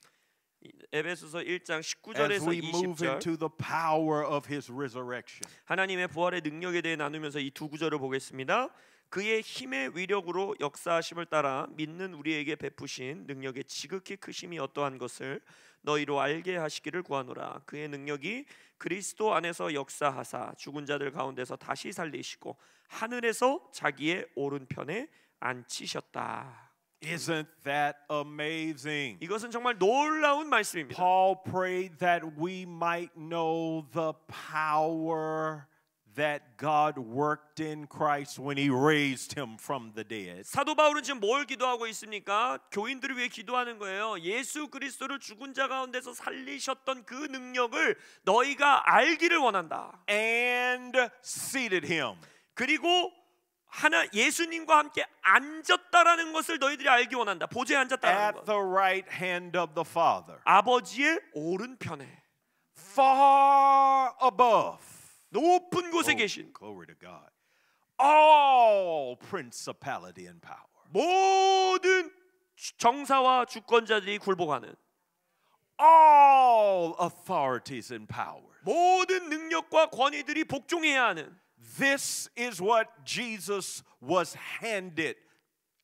에베소서 1장 As 19절에서 we move 20절 into the power of his resurrection. 하나님의 부활의 능력에 대해 나누면서 이 두 구절을 보겠습니다. 그의 힘의 위력으로 역사하심을 따라 믿는 우리에게 베푸신 능력의 지극히 크심이 어떠한 것을 너희로 알게 하시기를 구하노라. 그의 능력이 그리스도 안에서 역사하사 죽은 자들 가운데서 다시 살리시고 하늘에서 자기의 오른편에 앉히셨다. Isn't that amazing? 이것은 정말 놀라운 말씀입니다. Paul prayed that we might know the power that God worked in Christ when he raised him from the dead. 사도 바울은 지금 뭘 기도하고 있습니까? 교인들을 위해 기도하는 거예요. 예수 그리스도를 죽은 자 가운데서 살리셨던 그 능력을 너희가 알기를 원한다. And seated him. 그리고 하나 예수님과 함께 앉았다라는 것을 너희들이 알기 원한다. 보좌에 앉았다는 At 것. the right hand of the Father. 아버지의 오른편에 Far above. 높은 곳에 계신 Glory to God. All principality and power. 모든 정사와 주권자들이 굴복하는 all authorities and powers. 모든 능력과 권위들이 복종해야 하는 This is what Jesus was handed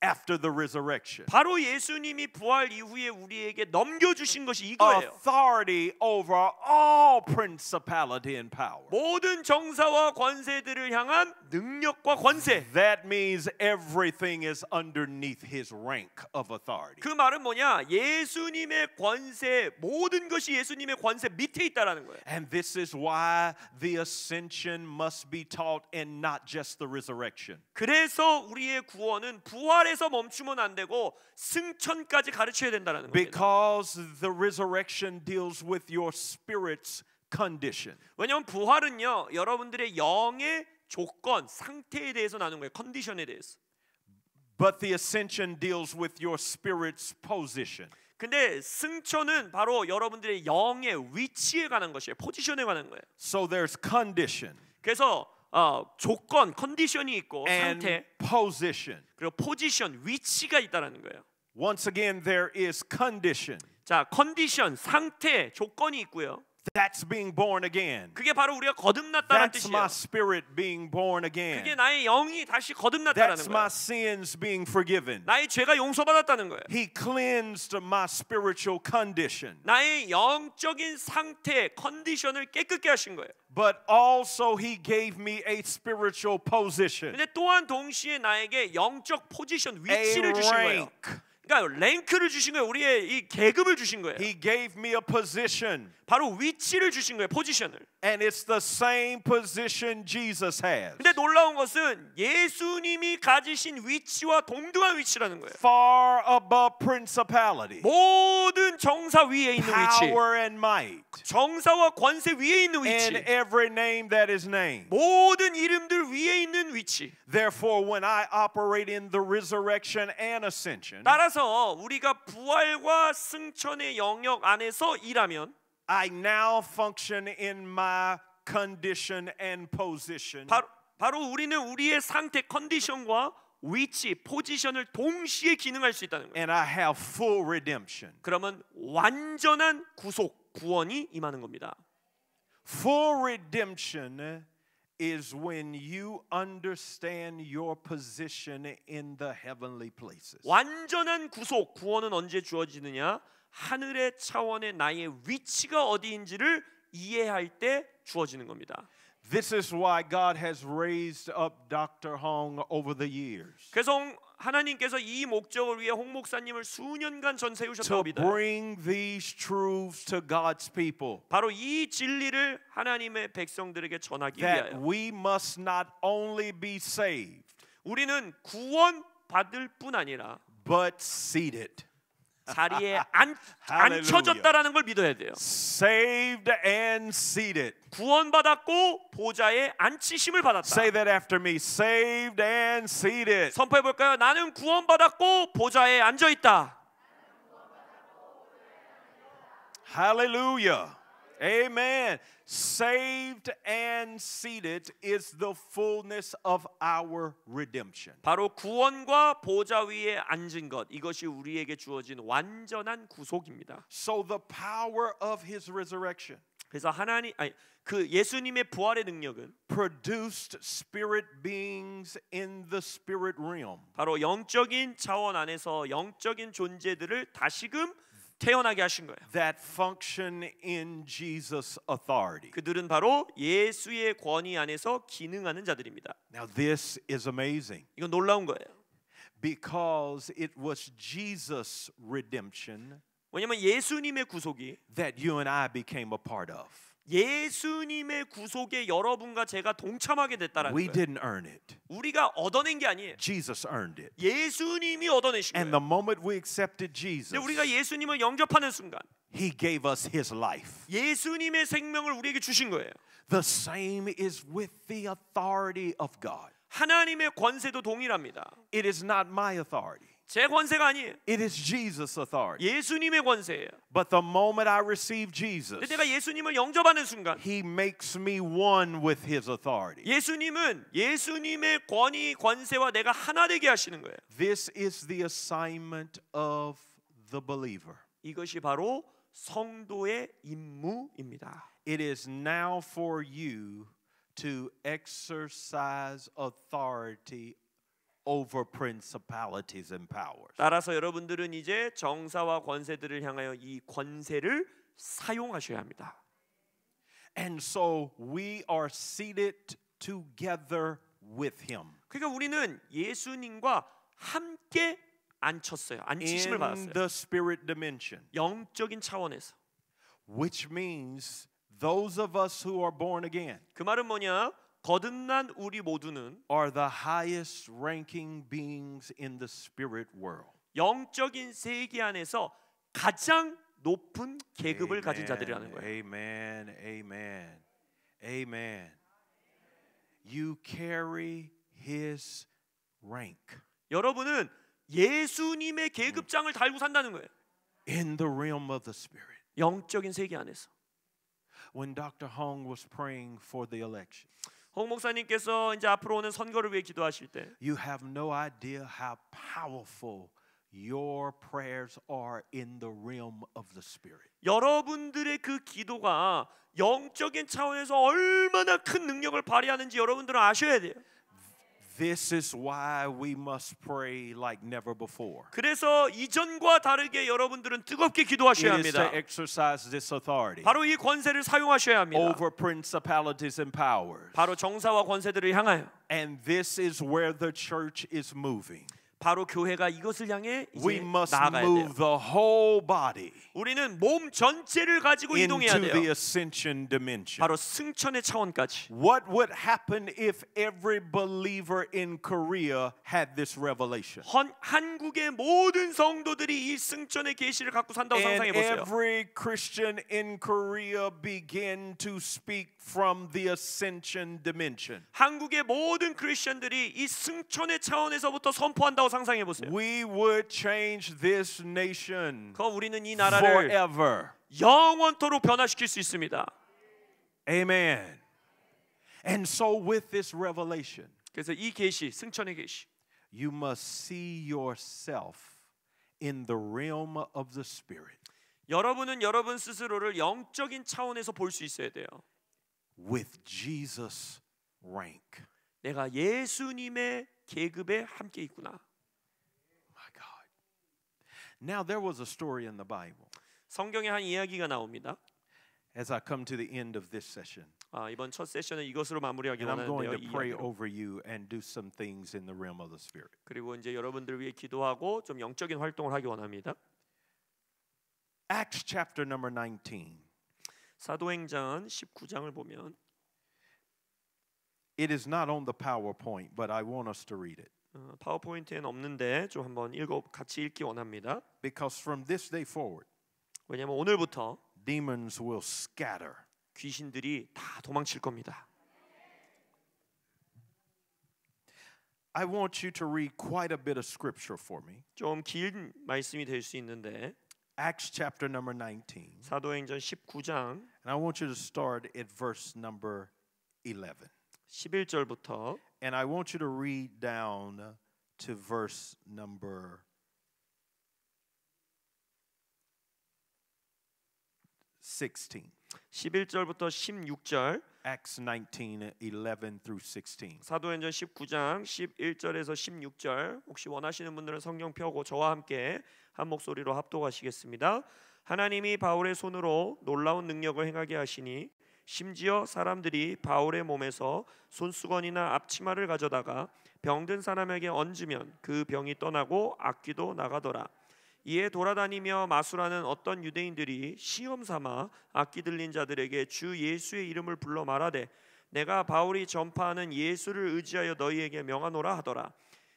after the resurrection. 바로 예수님이 부활 이후에 우리에게 넘겨주신 것이 이거예요. Authority over all principality and power. 모든 정사와 권세들을 향한 능력과 권세. That means everything is underneath his rank of authority. 그 말은 뭐냐? 예수님의 권세, 모든 것이 예수님의 권세 밑에 있다라는 거예요. And this is why the ascension must be taught and not just the resurrection. 그래서 우리의 구원은 부활에서 멈추면 안 되고 승천까지 가르쳐야 된다는 겁니다. Because the resurrection deals with your spirit's condition. 왜냐하면 부활은요, 여러분들의 영의 조건, 상태에 대해서 나누는 거예요. 컨디션에 대해서. But the ascension deals with your spirit's position. 근데 승천은 바로 여러분들의 영의 위치에 관한 것이에요. 포지션에 관한 거예요. So there's condition 그래서 조건, 컨디션이 있고 and 상태, position. 그리고 포지션, 위치가 있다라는 거예요. Once again, there is condition. 자, 컨디션, 상태, 조건이 있고요. That's being born again. 그게 바로 우리가 거듭났다는 That's my 뜻이에요. spirit being born 그게 again. 나의 영이 다시 거듭났다는 That's 거예요. my sins being forgiven. 나의 죄가 용서받았다는 거예요. He cleansed my spiritual condition. 나의 영적인 상태, 컨디션을 깨끗게 하신 거예요. But also he gave me a spiritual position. 근데 또한 동시에 나에게 영적 포지션, A 위치를 주신 거예요. rank. 그러니까 랭크를 주신 거예요. 우리의 이 계급을 주신 거예요. He gave me a position. 바로 위치를 주신 거예요. 포지션을. And it's the same position Jesus has. 근데 놀라운 것은 예수님이 가지신 위치와 동등한 위치라는 거예요. Far above principality, 모든 정사 위에 있는 위치, power and might, 정사와 권세 위에 있는 위치, and every name that is named. 모든 이름들 위에 있는 위치. Therefore, when I operate in the resurrection and ascension, 따라서 우리가 부활과 승천의 영역 안에서 일하면 I now function in my condition and position. 바로 우리는 우리의 상태, 컨디션과 위치, 포지션을 동시에 기능할 수 있다는 거예요. And I have full redemption. 그러면 완전한 구속, 구원이 임하는 겁니다. Full redemption is when you understand your position in the heavenly places. 완전한 구속, 구원은 언제 주어지느냐? 하늘의 차원의 나의 위치가 어디인지를 이해할 때 주어지는 겁니다. This is why God has raised up Dr. Hong over the years. 그래서 하나님께서 이 목적을 위해 홍 목사님을 수년간 전 세우셨다고 To 믿어요. bring these truths to God's people. 바로 이 진리를 하나님의 백성들에게 전하기 That 위하여. we must not only be saved, 우리는 구원 받을 뿐 아니라 but seated. 자리에 앉혀졌다라는 걸 믿어야 돼요. Saved and seated. 구원받았고 보좌에 앉히심을 받았다. Say that after me. Saved and seated. 선포해 볼까요? 나는 구원받았고 보좌에 앉아 있다. Hallelujah. Amen. Saved and seated is the fullness of our redemption. 바로 구원과 보좌 위에 앉은 것, 이것이 우리에게 주어진 완전한 구속입니다. So the power of his resurrection 그래서 그 예수님의 부활의 능력은 produced spirit beings in the spirit realm. 바로 영적인 차원 안에서 영적인 존재들을 다시금 태어나게 하신 거예요. That function in Jesus' authority. 그들은 바로 예수의 권위 안에서 기능하는 자들입니다. Now this is amazing. 이건 놀라운 거예요. Because it was Jesus' redemption 왜냐하면 예수님의 구속이 that you and I became a part of. 예수님의 구속에 여러분과 제가 동참하게 됐다라는 We 거예요. didn't earn it. 우리가 얻어낸 게 아니에요. Jesus earned it. 예수님이 얻어내신 And 거예요. the moment we accepted Jesus, 근데 우리가 예수님을 영접하는 순간 He gave us His life. 예수님의 생명을 우리에게 주신 거예요. The same is with the authority of God. 하나님의 권세도 동일합니다. It is not my authority. 제 권세가 아니에요. It is Jesus' authority. 예수님의 권세예요. But the moment I receive Jesus, 근데 내가 예수님을 영접하는 순간 He makes me one with His authority. 예수님은 예수님의 권위, 권세와 내가 하나 되게 하시는 거예요. This is the assignment of the believer. 이것이 바로 성도의 임무입니다. It is now for you to exercise authority over principalities and powers. 따라서 여러분들은 이제 정사와 권세들을 향하여 이 권세를 사용하셔야 합니다. And so we are seated together with Him. 그러니까 우리는 예수님과 함께 앉혔어요. 앉히심을 In 받았어요. the spirit dimension, 영적인 차원에서. which means those of us who are born again 그 말은 뭐냐? 거듭난 우리 모두는 are the highest ranking beings in the spirit world. 영적인 세계 안에서 가장 높은 계급을 가진 자들이라는 거예요. Amen. Amen. Amen. You carry His rank 여러분은 예수님의 계급장을 달고 산다는 거예요. in the realm of the spirit. 영적인 세계 안에서. When Dr. Hong was praying for the election, 홍 목사님께서 이제 앞으로 오는 선거를 위해 기도하실 때 you have no idea how powerful your prayers are in the realm of the spirit. 여러분들의 그 기도가 영적인 차원에서 얼마나 큰 능력을 발휘하는지 여러분들은 아셔야 돼요. This is why we must pray like never before. 그래서 이전과 다르게 여러분들은 뜨겁게 It 기도하셔야 is to 합니다. exercise this authority 바로 이 권세를 사용하셔야 합니다. over principalities and powers. 바로 정사와 권세들을 향하여. And this is where the church is moving. 바로 교회가 이것을 향해 We 이제 must 나아가야 move 돼요. the whole body 우리는 몸 전체를 가지고 이동해야 into the 돼요. ascension dimension. 바로 승천의 차원까지. What would happen if every believer in Korea had this revelation? 한국의 모든 성도들이 이 승천의 계시를 갖고 산다고 And 상상해 보세요. every Christian in Korea began to speak from the ascension dimension. 한국의 모든 크리스천들이 이 승천의 차원에서부터 선포한다고 상상해 보세요. We would change this nation 그럼 우리는 이 나라를 forever. 영원토록 변화시킬 수 있습니다. Amen. And so with this revelation, 그래서 이 계시, 승천의 계시, you must see yourself in the realm of the spirit 여러분은 여러분 스스로를 영적인 차원에서 볼 수 있어야 돼요. with Jesus' rank. 내가 예수님의 계급에 함께 있구나. My God. Now there was a story in the Bible. 성경에 한 이야기가 나옵니다. As I come to the end of this session, 이번 첫 세션은 이것으로 마무리하기 and I'm going 원하는데요. to 이 pray 이야기로. over you and do some things in the realm of the spirit. 그리고 이제 여러분들을 위해 기도하고 좀 영적인 활동을 하기 원합니다. Acts chapter number 19. 사도행전 19장을 보면 It is not on the PowerPoint, but I want us to read it. 파워포인트에는 없는데 좀 한번 같이 읽기 원합니다. Because from this day forward, 왜냐하면 오늘부터 demons will scatter. 귀신들이 다 도망칠 겁니다. I want you to read quite a bit of scripture for me. 좀 긴 말씀이 될 수 있는데 Acts chapter number 19. 사도행전 19장 And I want you to start at verse number 11. 11절부터 And I want you to read down to verse number 16. 11절부터 16절 Acts 19, 11 through 16. 사도행전 19장 11절에서 16절 혹시 원하시는 분들은 성경 펴고 저와 함께 한 목소리로 합독하시겠습니다. 하나님이 바울의 손으로 놀라운 능력을 행하게 하시니 심지어 사람들이 바울의 몸에서 손수건이나 앞치마를 가져다가 병든 사람에게 얹으면 그 병이 떠나고 악귀도 나가더라. 이에 돌아다니며 마술하는 어떤 유대인들이 시험 삼아 악기 들린 자들에게 주 예수의 이름을 불러 말하되 내가 바울이 전파하는 예수를 의지하여 너희에게 명하노라 하더라.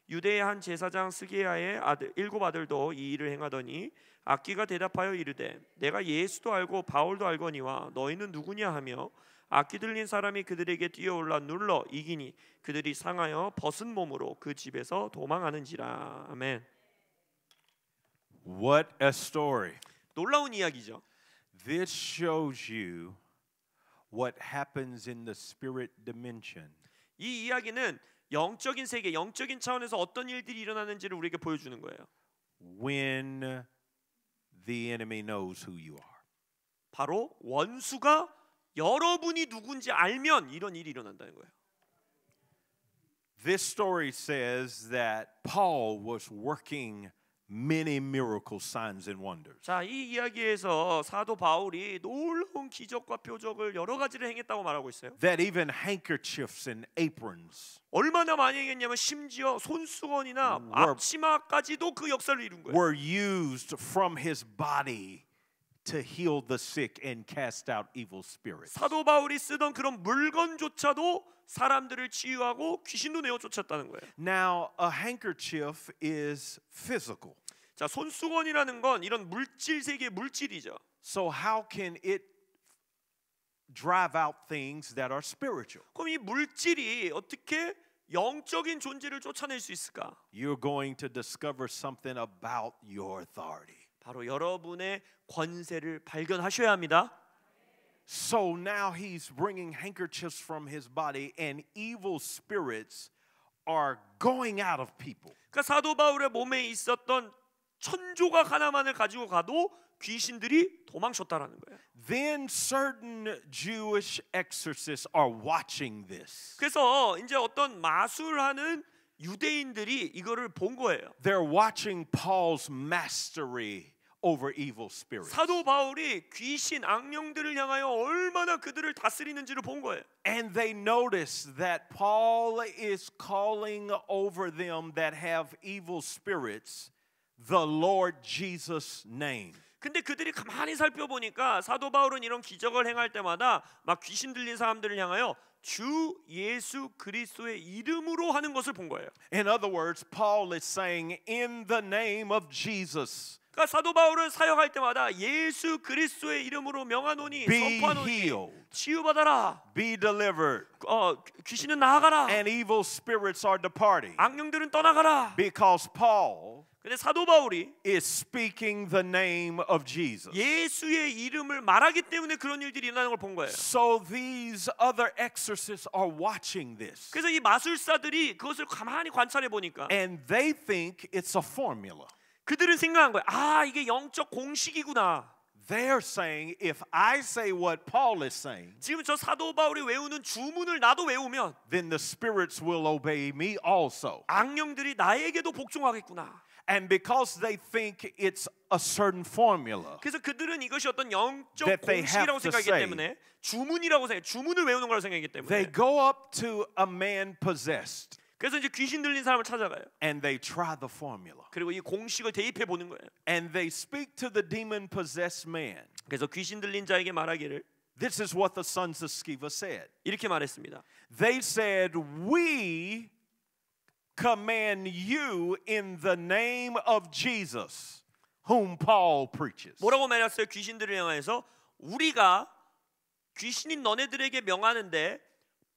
유대의 한 제사장 스게야의 일곱 아들도 이 일을 행하더니 악기가 대답하여 이르되 내가 예수도 알고 바울도 알거니와 너희는 누구냐 하며 악기 들린 사람이 그들에게 뛰어올라 눌러 이기니 그들이 상하여 벗은 몸으로 그 집에서 도망하는지라. 아멘. What a story. 놀라운 이야기죠. This shows you what happens in the spirit dimension. 이 이야기는 영적인 세계, 영적인 차원에서 어떤 일들이 일어나는지를 우리에게 보여주는 거예요. When the enemy knows who you are. 바로 원수가 여러분이 누군지 알면 이런 일이 일어난다는 거예요. This story says that Paul was working many miracle signs and wonders. 자, 이 이야기에서 사도 바울이 놀라운 기적과 표적을 여러 가지를 행했다고 말하고 있어요. That even handkerchiefs and aprons 얼마나 많이 행했냐면 심지어 손수건이나 앞치마까지도 그 역사를 이룬 거예요. were used from his body to heal the sick and cast out evil spirits. 사도 바울이 쓰던 그런 물건조차도 사람들을 치유하고 귀신도 내어 쫓았다는 거예요. Now, a handkerchief is physical. 자, 손수건이라는 건 이런 물질 세계의 물질이죠. So how can it drive out things that are spiritual? 그럼 이 물질이 어떻게 영적인 존재를 쫓아낼 수 있을까? You're going to discover something about your authority. 바로 여러분의 권세를 발견하셔야 합니다. So now he's bringing handkerchiefs from his body and evil spirits are going out of people. 그러니까 사도 바울의 몸에 있었던 천조각 하나만을 가지고 가도 귀신들이 도망쳤다라는 거예요. Then certain Jewish exorcists are watching this. 그래서 이제 어떤 마술하는 유대인들이 이거를 본 거예요. They're watching Paul's mastery over evil spirits. 사도 바울이 귀신 악령들을 향하여 얼마나 그들을 다스리는지를 본 거예요. And they notice that Paul is calling over them that have evil spirits the Lord Jesus' name. 근데 그들이 가만히 살펴보니까 사도 바울은 이런 기적을 행할 때마다 막 귀신 들린 사람들을 향하여 주 예수 그리스도의 이름으로 하는 것을 본 거예요. In other words, Paul is saying, in the name of Jesus, 그러니까 사도 바울은 사역할 때마다 예수 그리스도의 이름으로 명하노니 be 선포하노니 healed, 치유받아라. be delivered, 귀신은 나아가라. and evil spirits are departing. 악령들은 떠나가라. Because Paul 근데 사도 바울이 is speaking the name of Jesus. 예수의 이름을 말하기 때문에 그런 일들이 일어나는 걸 본 거예요. So these other exorcists are watching this. 그래서 이 마술사들이 그것을 가만히 관찰해 보니까 And they think it's a formula. 그들은 생각한 거예요. 아, 이게 영적 공식이구나. They're saying, if I say what Paul is saying, 지금 저 사도 바울이 외우는 주문을 나도 외우면 then the spirits will obey me also. 악령들이 나에게도 복종하겠구나. And because they think it's a certain formula, 그래서 그들은 이것이 어떤 영적 that they have 공식이라고 to 생각하기 say. 때문에 주문이라고 생각해. 주문을 외우는 거라고 생각하기 they 때문에. go up to a man possessed 그래서 이제 귀신 들린 사람을 찾아가요. and they try the formula. 그리고 이 공식을 대입해 보는 거예요. And they speak to the demon possessed man. 그래서 귀신 들린 자에게 말하기를 This is what the sons of Sceva said. 이렇게 말했습니다. They said, we command you in the name of Jesus, whom Paul preaches. 뭐라고 말했어요? 귀신들을 향해서 우리가 귀신인 너네들에게 명하는데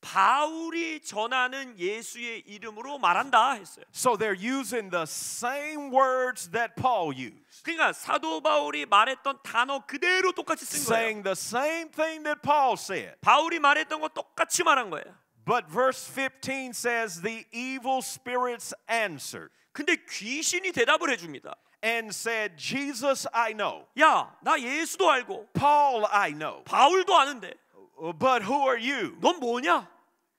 바울이 전하는 예수의 이름으로 말한다 했어요. So they're using the same words that Paul used, 그러니까 사도 바울이 말했던 단어 그대로 똑같이 쓴 거예요. saying the same thing that Paul said. 바울이 말했던 거 똑같이 말한 거예요. But verse 15 says the evil spirits answered 근데 귀신이 대답을 해줍니다. and said, Jesus I know, 야, 나 예수도 알고 Paul I know, 바울도 아는데 but who are you? 넌 뭐냐?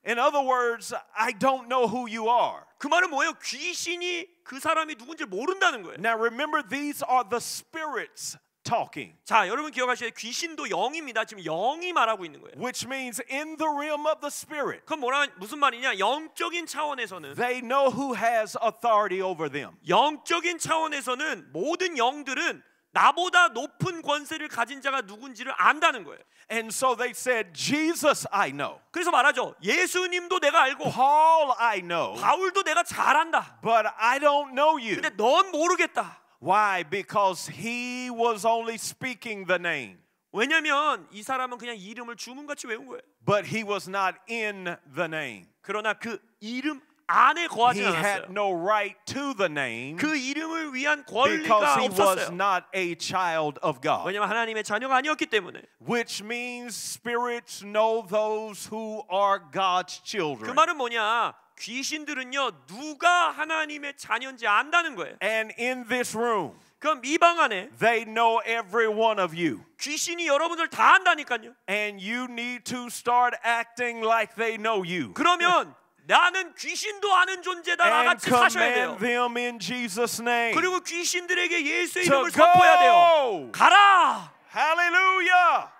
In other words, I don't know who you are. 그 말은 뭐예요? 귀신이 그 사람이 누군지 모른다는 거예요. Now remember, these are the spirits talking, 자, 여러분 기억하셔야 돼요. 귀신도 영입니다. 지금 영이 말하고 있는 거예요. which means in the realm of the spirit, 그럼 무슨 말이냐? 영적인 차원에서는 they know who has authority over them. 영적인 차원에서는 모든 영들은 나보다 높은 권세를 가진 자가 누군지를 안다는 거예요. And so they said, Jesus I know, 그래서 말하죠. 예수님도 내가 알고 Paul I know, 바울도 내가 잘 안다. but I don't know you. 근데 넌 모르겠다. Why? Because he was only speaking the name, 왜냐면 이 사람은 그냥 이름을 주문같이 외운 거예요. but he was not in the name. 그러나 그 이름 안에 거하지 He had 않았어요. no right to the name 그 이름을 위한 because 권리가 he was 없었어요. not a child of God. 왜냐하면 하나님의 자녀가 아니었기 때문에. Which means spirits know those who are God's 그 children. 말은 뭐냐? 귀신들은요 누가 하나님의 자녀인지 안다는 거예요. And in this room, 그럼 이 방 안에 they know every one of you. 귀신이 여러분들 다 안다니까요. And you need to start acting like they know you. 그러면 나는 귀신도 아는 존재다 And 같이 사셔야 돼요. command them in Jesus' name 그리고 귀신들에게 예수의 to 이름을 선포해야 돼요. go. 가라. Hallelujah.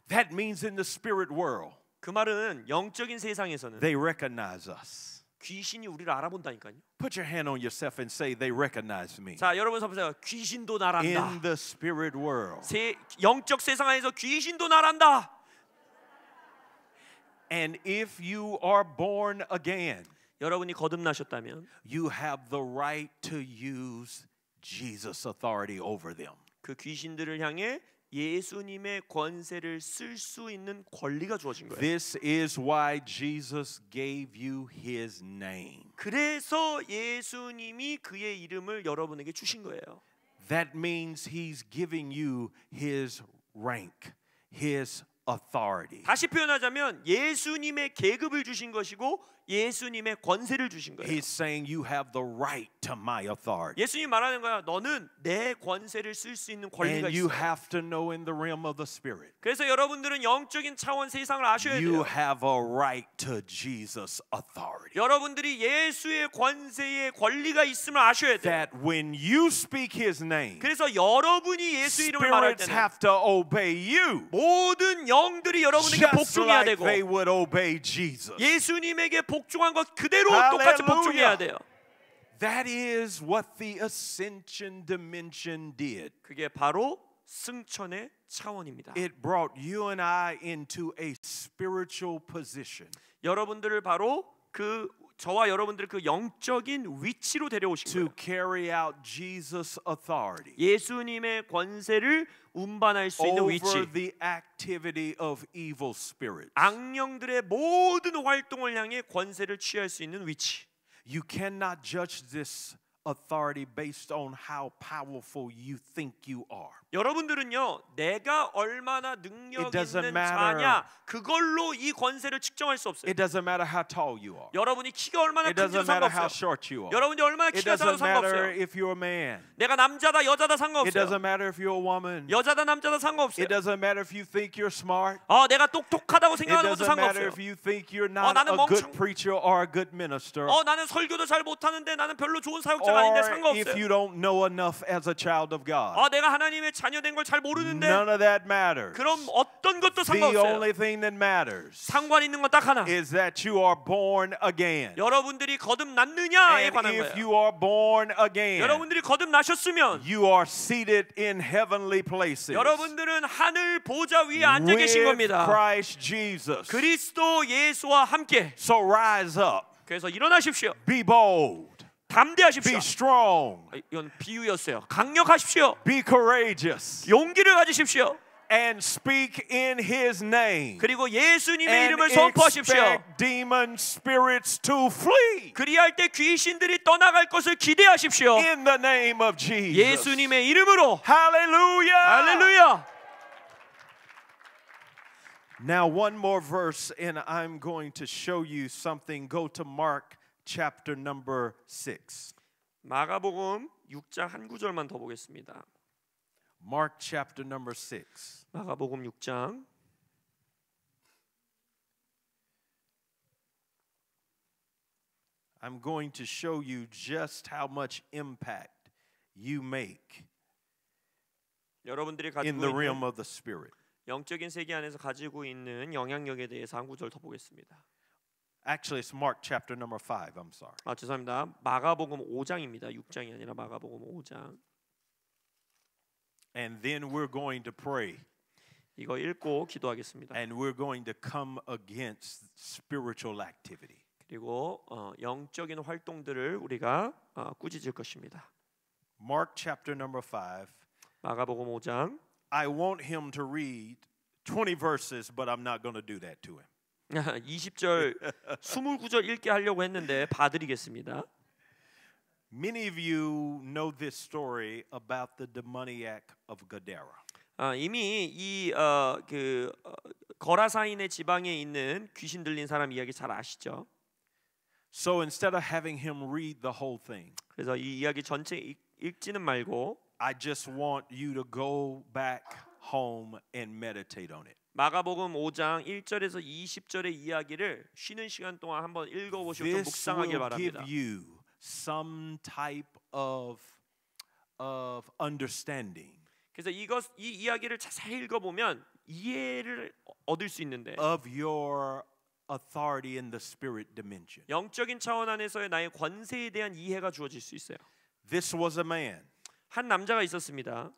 That means in the spirit world, 그 말은 영적인 세상에서는 they recognize us. 귀신이 우리를 알아본다니까요. Put your hand on yourself and say, they recognize me. 자, 여러분 보세요. 귀신도 날 안다. In the spirit world. 영적 세상 안에서 귀신도 날 안다. And if you are born again, 여러분이 거듭나셨다면 you have the right to use Jesus' authority over them. 그 귀신들을 향해 예수님의 권세를 쓸 수 있는 권리가 주어진 거예요. This is why Jesus gave you his name. 그래서 예수님이 그의 이름을 여러분에게 주신 거예요. That means he's giving you his rank, his authority. 다시 표현하자면 예수님의 계급을 주신 것이고 예수님의 권세를 주신 거예요. He's saying you have the right to my authority. 예수님 말하는 거야. 너는 내 권세를 쓸 수 있는 권리가 And you 있어. have to know in the realm of the spirit. 그래서 여러분들은 영적인 차원 세상을 아셔야 You 돼요. have a right to Jesus' authority. 여러분들이 예수의 권세의 권리가 있음을 아셔야 돼요. That when you speak his name, 그래서 여러분이 예수 이름을 말할 spirits 때는 have to obey you 모든 영들이 여러분에게 just 복종해야 like 되고 they would obey Jesus. 예수님에게 복종한 것 그대로 똑같이 Hallelujah. 복종해야 돼요. That is what the ascension dimension did. 그게 바로 승천의 차원입니다. It brought you and I into a spiritual position 여러분들을 바로 저와 여러분들 그 영적인 위치로 데려오신 to 거예요. carry out Jesus' authority 예수님의 권세를 운반할 수 있는 위치. over the activity of evil spirits. 악령들의 모든 활동을 향해 권세를 취할 수 있는 위치. You cannot judge this authority based on how powerful you think you are. 여러분들은요 내가 얼마나 능력 It doesn't 있는 matter. 자냐 그걸로 이 권세를 측정할 수 없어요. It doesn't matter how tall you are. 여러분이 키가 얼마나 It 큰지도 doesn't matter how 상관없어요. short you are. 여러분이 얼마나 It 키가 작아도 doesn't matter 상관없어요. if you're a man. 내가 남자다 여자다 It 상관없어요. doesn't matter if you're a woman. 여자다 남자다 상관없어요. It doesn't matter if you think you're smart. 내가 똑똑하다고 It 생각하는 것도 doesn't matter 상관없어요. if you think you're not 나는 a good 멍청- preacher or a good minister. 나는 설교도 잘 못하는데 나는 별로 좋은 사역자가 아닌데 Or if 상관없어요. you don't know enough as a child of God. 내가 하나님의 자녀된 걸 잘 모르는데 None of that matters. 그럼 어떤 것도 The 상관없어요. only thing that matters 상관 있는 건 딱 하나. is that you are born again. 여러분들이 거듭났느냐에 And 관한 if 거예요. you are born again, 여러분들이 거듭나셨으면 you are seated in heavenly places 여러분들은 하늘 보좌 위에 앉아 계신 with 겁니다. Christ Jesus. 그리스도 예수와 함께. So rise up, 그래서 일어나십시오. be bold, 담대하십시오. be strong, 이건 비유였어요. 강력하십시오. be courageous, 용기를 가지십시오. and speak in His name. 그리고 예수님의 And 이름을 선포하십시오. expect demon spirits to flee 그리할 때 귀신들이 떠나갈 것을 기대하십시오. in the name of Jesus. 예수님의 이름으로. Hallelujah. 할렐루야. Now one more verse and I'm going to show you something. Go to Mark chapter number 6. 마가복음 6장 한 구절만 더 보겠습니다. Mark chapter number 6. 마가복음 6장 I'm going to show you just how much impact you make 여러분들이 in 가지고 the 있는 realm of the spirit. 영적인 세계 안에서 가지고 있는 영향력에 대해서 한 구절 더 보겠습니다. Actually, it's Mark chapter number 5. I'm sorry. 죄송합니다. 마가복음 5장입니다. 6장이 아니라 마가복음 5장. And then we're going to pray. 이거 읽고 기도하겠습니다. And we're going to come against spiritual activity. 그리고 영적인 활동들을 우리가 꾸짖을 것입니다. Mark chapter number 5. 마가복음 5장. I want him to read 20 verses, but I'm not going to do that to him. 20절 29절 읽게 하려고 했는데 봐드리겠습니다. Many of you know this story about the demoniac of Gadara. 이미 이 거라사인의 지방에 있는 귀신 들린 사람 이야기 잘 아시죠? So instead of having him read the whole thing, 그래서 이 이야기 전체 읽지는 말고 I just want you to go back home and meditate on it. 마가복음 5장 1절에서 20절의 이야기를 쉬는 시간 동안 한번 읽어보시고 좀 This 묵상하길 will give 바랍니다. you some type of understanding 그래서 이 이야기를 자세히 읽어보면 이해를 얻을 수 있는데 of your authority in the spirit dimension. 영적인 차원 안에서의 나의 권세에 대한 이해가 주어질 수 있어요. This was a man 한 남자가 있었습니다.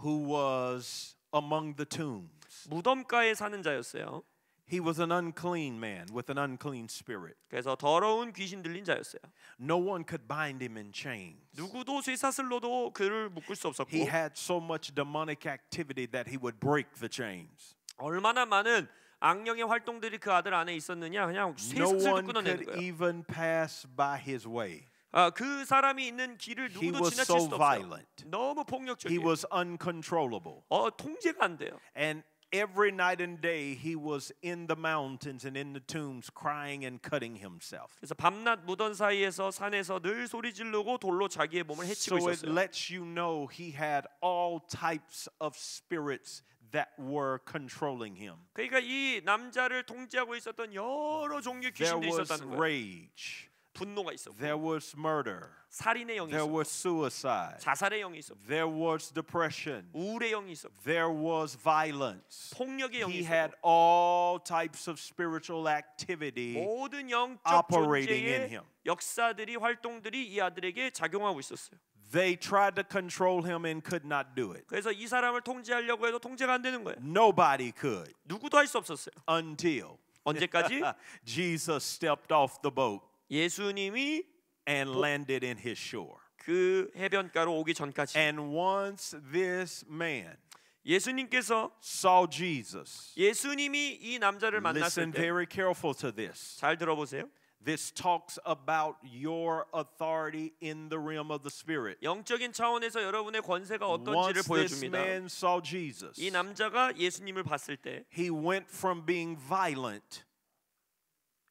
who was among the tombs. 무덤가에 사는 자였어요. He was an unclean man with an unclean spirit. 그래서 더러운 귀신 들린 자였어요. No one could bind him in chains. 누구도 쇠사슬로도 그를 묶을 수 없었고 He had so much demonic activity that he would break the chains. 얼마나 많은 악령의 활동들이 그 아들 안에 있었느냐 그냥 No 쇠사슬도 one 끊어내는 could 거예요. even pass by his way. 그 사람이 있는 길을 He 누구도 was 지나칠 so 수 없어요. violent. 너무 He 폭력적이에요. was uncontrollable. 통제가 안 돼요. And every night and day he was in the mountains and in the tombs crying and cutting himself. 그래서 밤낮 무덤 사이에서 산에서 늘 소리 지르고 돌로 자기의 몸을 해치고 So it 있었어요. lets you know he had all types of spirits that were controlling him. 그러니까 이 남자를 통제하고 있었던 여러 종류의 There 귀신들이 was 있었다는 거예요. rage. 분노가 있었고 There was murder. 살인의 영이 There 있었고 was suicide. 자살의 영이 있었고 There was depression. 우울의 영이 있었고 There was violence. 폭력의 영이 He had 있었고 all types of spiritual activity 모든 영적 operating in 존재의 him. 역사들이 활동들이 이 아들에게 작용하고 있었어요. They tried to control him and could not do it. 그래서 이 사람을 통제하려고 해도 통제가 안 되는 거예요. Nobody could 누구도 할 수 없었어요. until 언제까지? Jesus stepped off the boat 예수님이 and landed in his shore. 그 해변가로 오기 전까지. And once this man 예수님께서 saw Jesus, 예수님이 이 남자를 만났을 listen 때 very careful to this. 잘 들어보세요. This talks about your authority in the realm of the spirit. 영적인 차원에서 여러분의 권세가 어떤지를 Once this 보여줍니다. man saw Jesus, 이 남자가 예수님을 봤을 때 he went from being violent.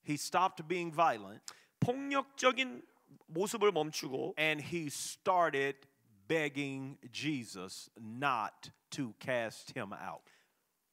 He stopped being violent 폭력적인 모습을 멈추고 and he started begging Jesus not to cast him out.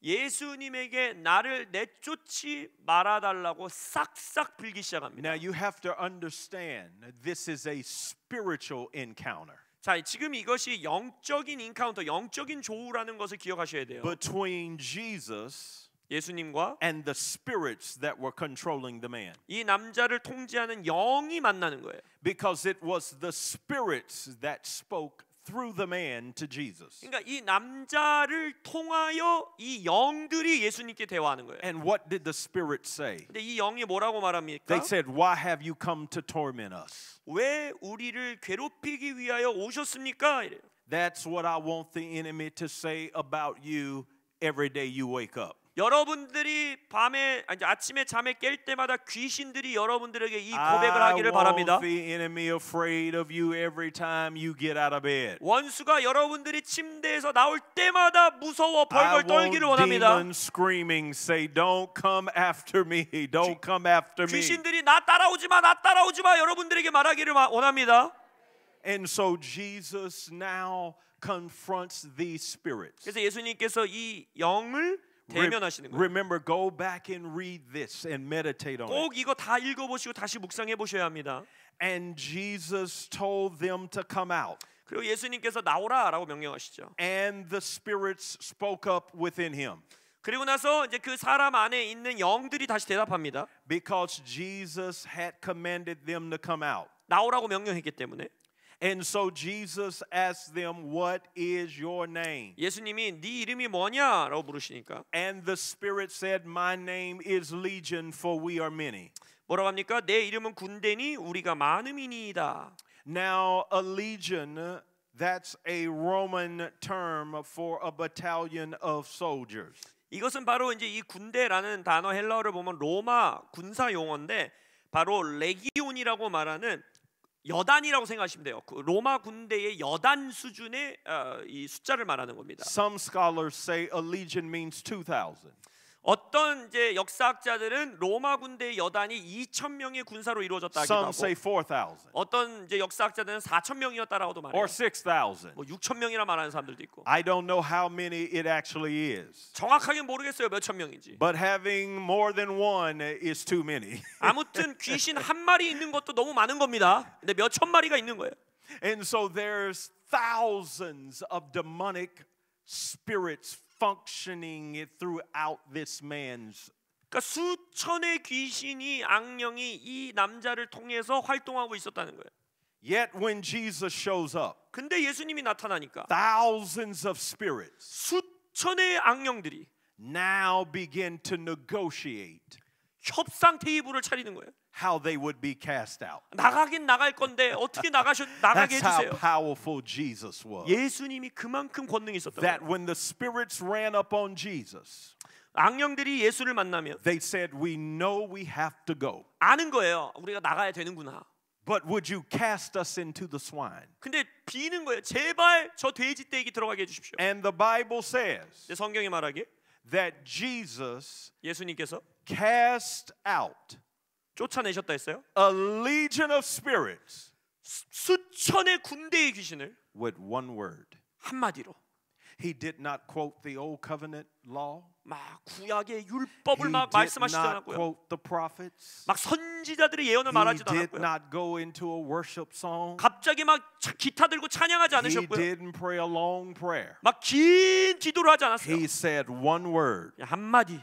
예수님에게 나를 내쫓지 말아달라고 싹싹 빌기 시작합니다. Now you have to understand this is a spiritual encounter 자, 지금 이것이 영적인 인카운터, 영적인 조우라는 것을 기억하셔야 돼요. between Jesus 예수님과 and the spirits that were controlling the man. 이 남자를 통제하는 영이 만나는 거예요. Because it was the spirits that spoke through the man to Jesus. 그러니까 이 남자를 통하여 이 영들이 예수님께 대화하는 거예요. And what did the spirits say? 근데 이 영이 뭐라고 말합니까? They said, "Why have you come to torment us?" 왜 우리를 괴롭히기 위하여 오셨습니까? 이래요. That's what I want the enemy to say about you every day you wake up. 여러분들이 아침에 잠에 깰 때마다 귀신들이 여러분들에게 이 고백을 하기를 I 바랍니다. want the enemy afraid of you every time you get out of bed. 원수가 여러분들이 침대에서 나올 때마다 무서워 I 벌벌 떨기를 want 원합니다. demons screaming, say, "Don't come after me, don't come after me." 귀신들이 나 따라오지 마, 나 따라오지 마 여러분들에게 말하기를 원합니다. And so Jesus now confronts these spirits. 그래서 예수님께서 이 영을 대면하시는 거예요. Remember, go back and read this and meditate on it. 꼭 이거 다 읽어보시고 다시 묵상해 보셔야 합니다. And Jesus told them to come out. 그리고 예수님께서 나오라라고 명령하시죠. And the spirits spoke up within him. 그리고 나서 이제 그 사람 안에 있는 영들이 다시 대답합니다. Because Jesus had commanded them to come out. 나오라고 명령했기 때문에. And so Jesus asked them, "What is your name?" 예수님이 네 이름이 뭐냐라고 물으시니까 And the spirit said, "My name is Legion, for we are many." 뭐라고 합니까? 내 이름은 군대니 우리가 많음이니이다. Now, a legion, that's a Roman term for a battalion of soldiers. 이것은 바로 이제 이 군대라는 단어 헬라어를 보면 로마 군사 용어인데 바로 레기온이라고 말하는 여단이라고 생각하시면 돼요. 그 로마 군대의 여단 수준의 이 숫자를 말하는 겁니다. Some scholars say a legion means 2,000. 어떤 이제 역사학자들은 로마 군대의 여단이 2,000명의 군사로 이루어졌다 하기도 Some 하고 say 4,000 어떤 이제 역사학자들은 4,000명이었다라고도 말해요. or 6,000. 뭐 6,000명이라 말하는 사람들도 있고. I don't know how many it actually is. 정확하게 모르겠어요 몇 천 명인지. But having more than one is too many. 아무튼 귀신 한 마리 있는 것도 너무 많은 겁니다. 근데 몇 천 마리가 있는 거예요. And so there's thousands of demonic spirits functioning throughout this man's. 그러니까 수천의 귀신이 악령이 이 남자를 통해서 활동하고 있었다는 거예요. Yet when Jesus shows up, 근데 예수님이 나타나니까 thousands of spirits 수천의 악령들이 now begin to negotiate 협상 테이블을 차리는 거예요. how they would be cast out. 나가긴 나갈 건데 어떻게 나가게 That's how 해주세요. powerful Jesus was. 예수님이 그만큼 권능이 있었던 That 거예요. when the spirits ran up on Jesus, 악령들이 예수를 만나면 they said, "We know we have to go, 아는 거예요. 우리가 나가야 되는구나. but would you cast us into the swine?" 근데 비는 거예요. 제발 저 돼지 떼기 들어가게 해주십시오. And the Bible says 근데 성경이 말하기에 that Jesus 예수님께서 cast out 쫓아내셨다 했어요. a legion of spirits 수천의 군대의 귀신을 with one word. 한마디로 He did not quote the old covenant law. 막 구약의 율법을 He 막 did 말씀하시지 not 않았고요. quote the prophets. 막 선지자들의 예언을 He 말하지도 did 않았고요. not go into a worship song. 갑자기 막 기타 들고 찬양하지 He 않으셨고요. didn't pray a long prayer. 막 긴 기도를 하지 않았어요. He said one word, 그냥 한마디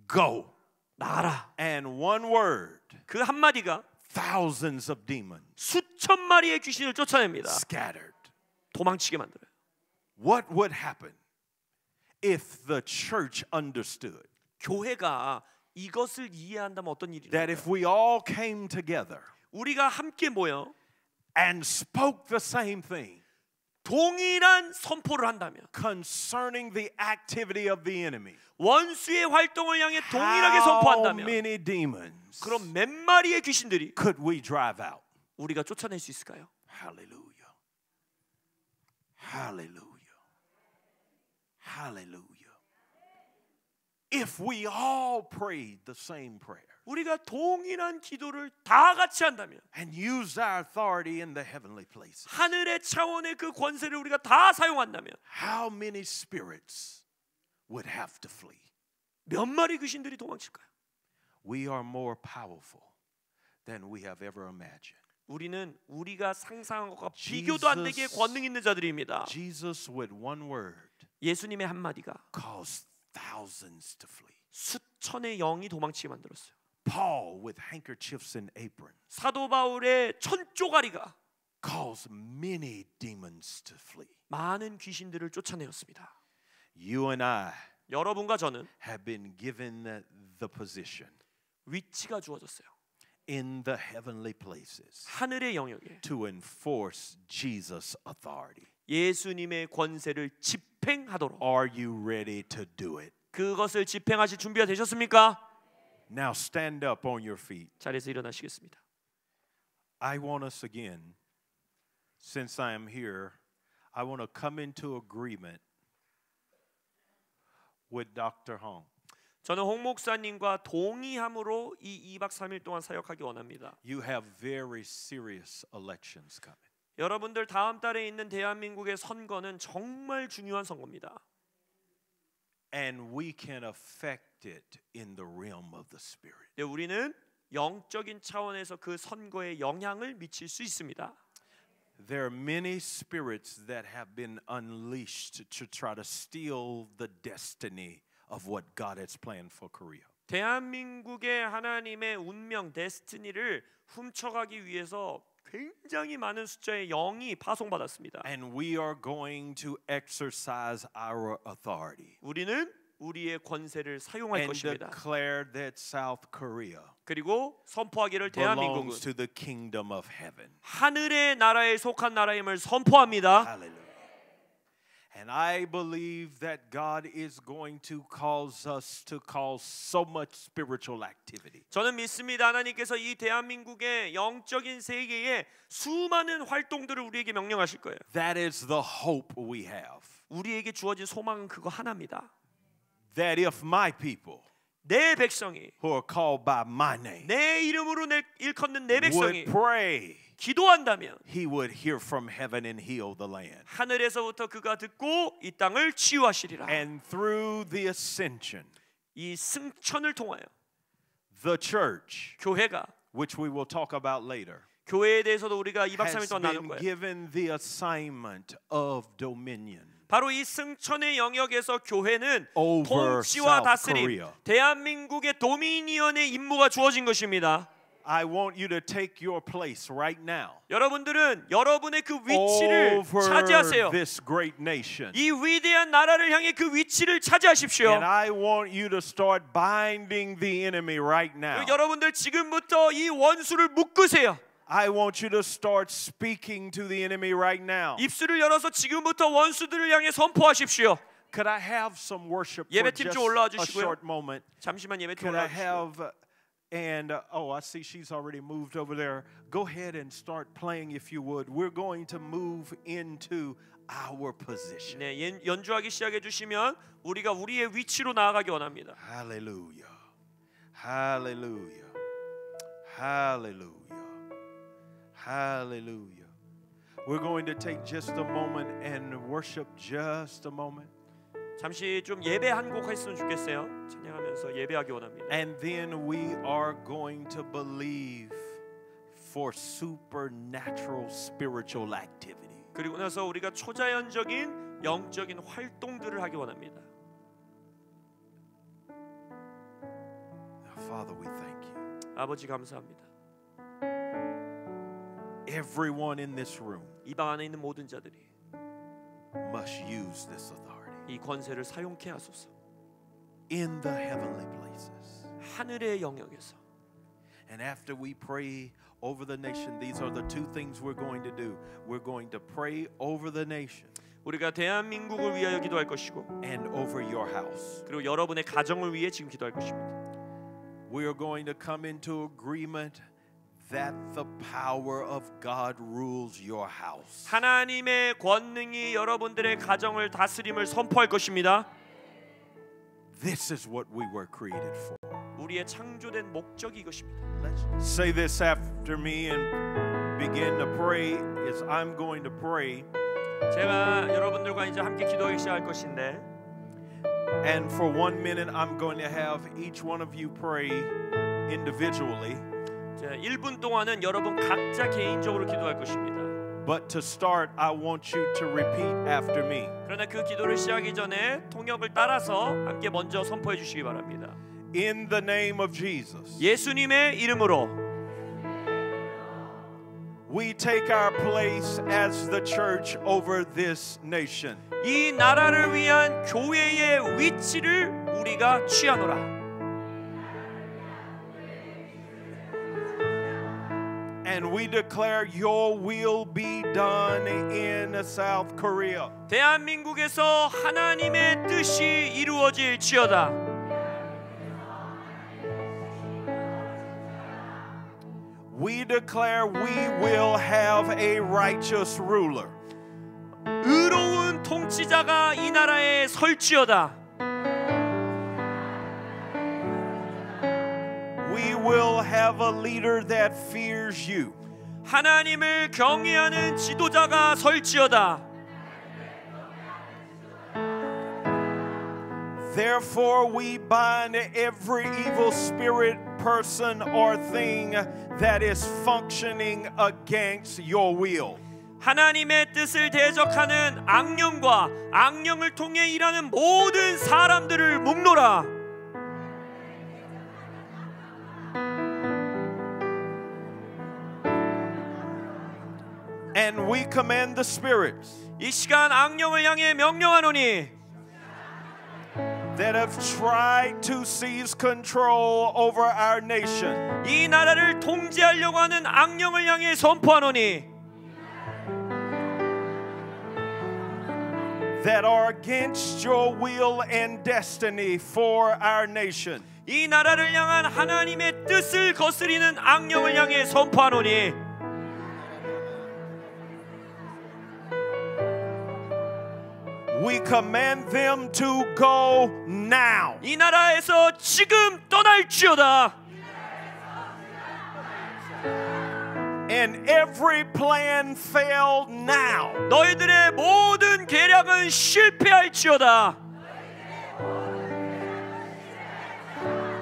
go. 나가라. And one word, 그 한마디가 thousands of demons 수천 마리의 귀신을 쫓아냅니다. scattered. 도망치게 만들어요. What would happen if the church understood 교회가 이것을 이해한다면 어떤 일이 that 일어날까요? if we all came together 우리가 함께 모여 and spoke the same thing 동일한 선포를 한다면 concerning the activity of the enemy, 원수의 활동을 향해 동일하게 how 선포한다면 many demons 그럼 몇 마리의 귀신들이 could we drive out? 우리가 쫓아낼 수 있을까요? Hallelujah. Hallelujah. Hallelujah. If we all prayed the same prayer 우리가 동일한 기도를 다 같이 한다면 and used our authority in the heavenly places, 하늘의 차원의 그 권세를 우리가 다 사용한다면 how many spirits would have to flee? 몇 마리 귀신들이 도망칠까요? We are more powerful than we have ever imagined. 우리는 우리가 상상한 것과 비교도 안 되게 권능 있는 자들입니다. Jesus with one word 예수님의 한마디가 caused thousands to flee. 수천의 영이 도망치게 만들었어요. Paul with handkerchiefs and aprons 사도 바울의 천조가리가 caused many demons to flee. 많은 귀신들을 쫓아내었습니다. You and I 여러분과 저는 have been given the position 위치가 주어졌어요. in the heavenly places 하늘의 영역에 to enforce Jesus' authority. 예수님의 권세를 집행하도록. Are you ready to do it? 그것을 집행하실 준비가 되셨습니까? Now stand up on your feet. 자리에서 일어나시겠습니다. I want us again, since I am here, I want to come into agreement with Dr. Hong. 저는 홍 목사님과 동의함으로 이 2박 3일 동안 사역하기 원합니다. You have very serious elections coming. 여러분들 다음 달에 있는 대한민국의 선거는 정말 중요한 선거입니다. And we can affect it in the realm of the spirit. 네, 우리는 영적인 차원에서 그 선거에 영향을 미칠 수 있습니다. There are many spirits that have been unleashed to try to steal the destiny of what God has planned for Korea. 대한민국의 하나님의 운명, 데스티니를 훔쳐가기 위해서 굉장히 많은 숫자의 영이 파송받았습니다. And we are going to exercise our authority 우리는 우리의 권세를 사용할 and 것입니다. declare that South Korea 그리고 선포하기를 대한민국은 belongs to the kingdom of heaven. 하늘의 나라에 속한 나라임을 선포합니다. Hallelujah. And I believe that God is going to cause us to cause so much spiritual activity. 저는 믿습니다. 하나님께서 이 대한민국의 영적인 세계에 수많은 활동들을 우리에게 명령하실 거예요. That is the hope we have. 우리에게 주어진 소망은 그거 하나입니다. That if my people 내 백성이 who are called by my name 내 이름으로 일컫는 내 백성이 would pray, 기도한다면 he would hear from heaven and heal the land. 하늘에서부터 그가 듣고 이 땅을 치유하시리라. And through the ascension, 이 승천을 통하여 the church, 교회가, which we will talk about later, 교회에 대해서도 우리가 2박 3일 has 동안 나눌 been 거예요. given the assignment of dominion 바로 이 승천의 영역에서 교회는 over 통치와 South 다스림, Korea. 대한민국의 도미니언의 임무가 주어진 것입니다. I want you to take your place right now 여러분들은 여러분의 그 위치를 over 차지하세요. this great nation. 이 위대한 나라를 향해 그 위치를 차지하십시오. And I want you to start binding the enemy right now. 여러분들 지금부터 이 원수를 묶으세요. I want you to start speaking to the enemy right now. 입술을 열어서 지금부터 원수들을 향해 선포하십시오. Could I have some worship for 예배팀 just 좀 올라와 a 주시고요. short moment? 잠시만 예배팀 Could I 올라와 주시고요. have and oh, I see she's already moved over there. Go ahead and start playing if you would. We're going to move into our position. 네, 연주하기 시작해 주시면 우리가 우리의 위치로 나아가기 원합니다. Hallelujah. Hallelujah. Hallelujah. Hallelujah. We're going to take just a moment and worship just a moment. 잠시 좀 예배 한 곡 했으면 좋겠어요. 찬양하면서 예배하기 원합니다. And then we are going to believe for supernatural spiritual activity. 그리고 나서 우리가 초자연적인 영적인 활동들을 하기 원합니다. Father, we thank you. 아버지 감사합니다. Everyone in this room 이 방 안에 있는 모든 자들이 must use this authority 이 권세를 사용케 하소서. in the heavenly places. 하늘의 영역에서. And after we pray over the nation, these are the two things we're going to do. We're going to pray over the nation 우리가 대한민국을 위하여 기도할 것이고 and over your house. 그리고 여러분의 가정을 위해 지금 기도할 것입니다. We are going to come into agreement that the power of God rules your house. 하나님의 권능이 여러분들의 가정을 다스림을 선포할 것입니다. This is what we were created for. 우리의 창조된 목적이 이것입니다. Let's say this after me and begin to pray as I'm going to pray. 제가 여러분들과 이제 함께 기도하기 시작할 것인데 And for 1 minute I'm going to have each one of you pray individually. 1분 동안은 여러분 각자 개인적으로 기도할 것입니다. But to start, I want you to repeat after me. 그러나 그 기도를 시작하기 전에 통역을 따라서 함께 먼저 선포해 주시기 바랍니다. In the name of Jesus, 예수님의 이름으로 we take our place as the church over this nation. 이 나라를 위한 교회의 위치를 우리가 취하노라. And we declare your will be done in South Korea. 대한민국에서 하나님의 뜻이 이루어질지어다. We declare we will have a righteous ruler. 의로운 통치자가 이 나라에 설지어다. We will have a leader that fears you. 하나님을 경외하는 지도자가 설지어다. Therefore we bind every evil spirit, person, or thing that is functioning against your will. 하나님의 뜻을 대적하는 악령과 악령을 통해 일하는 모든 사람들을 묶노라. And we command the spirits 이 시간 악령을 향해 명령하노니 that have tried to seize control over our nation. 이 나라를 통제하려고 하는 악령을 향해 선포하노니 that are against your will and destiny for our nation. 이 나라를 향한 하나님의 뜻을 거스리는 악령을 향해 선포하노니 We command them to go now. 이 나라에서 지금 떠날지어다. And every plan fail now. 너희들의 모든 계략은 실패할지어다.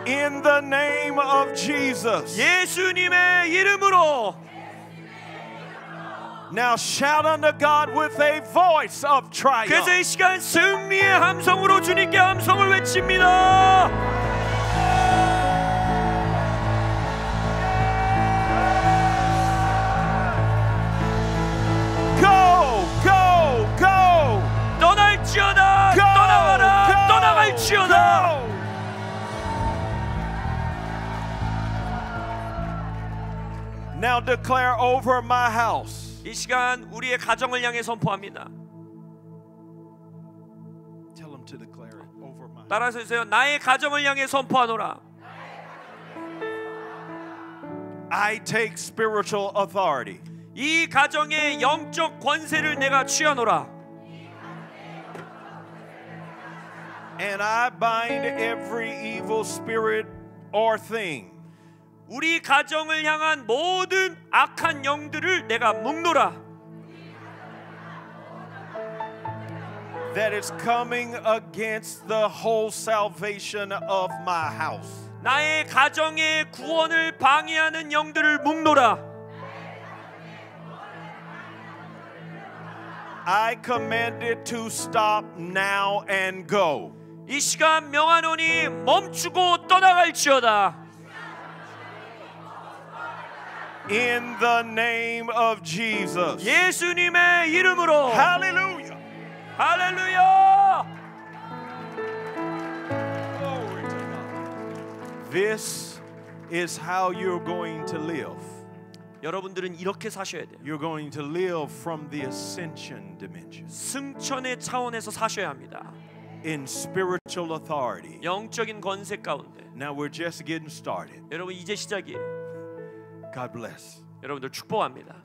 In the name of Jesus. 예수님의 이름으로. Now shout unto God with a voice of triumph. 그래서 이 시간 승리의 함성으로 주님께 함성을 외칩니다. Go, go, go. 떠날지어다. Go, 떠나가라. go, 떠나갈지어다. go. Now declare over my house. 이 시간 우리의 가정을 향해 선포합니다. Tell them to declare it over my house. 따라서 해주세요. 나의 가정을 향해 선포하노라. I take spiritual authority. 이 가정의 영적 권세를 내가 취하노라. And I bind every evil spirit or thing 우리 가정을 향한 모든 악한 영들을 내가 묶노라. that is coming against the whole salvation of my house. 나의 가정의 구원을 방해하는 영들을 묶노라. I command it to stop now and go. 이 시간 명하노니 멈추고 떠나갈지어다. In the name of Jesus. 예수님의 이름으로. Hallelujah. 할렐루야. Glory to God. This is how you're going to live. 여러분들은 이렇게 사셔야 돼요. You're going to live from the ascension dimension. 승천의 차원에서 사셔야 합니다. In spiritual authority. 영적인 권세 가운데. Now we're just getting started. 여러분 이제 시작이에요. God bless. 여러분들 축복합니다.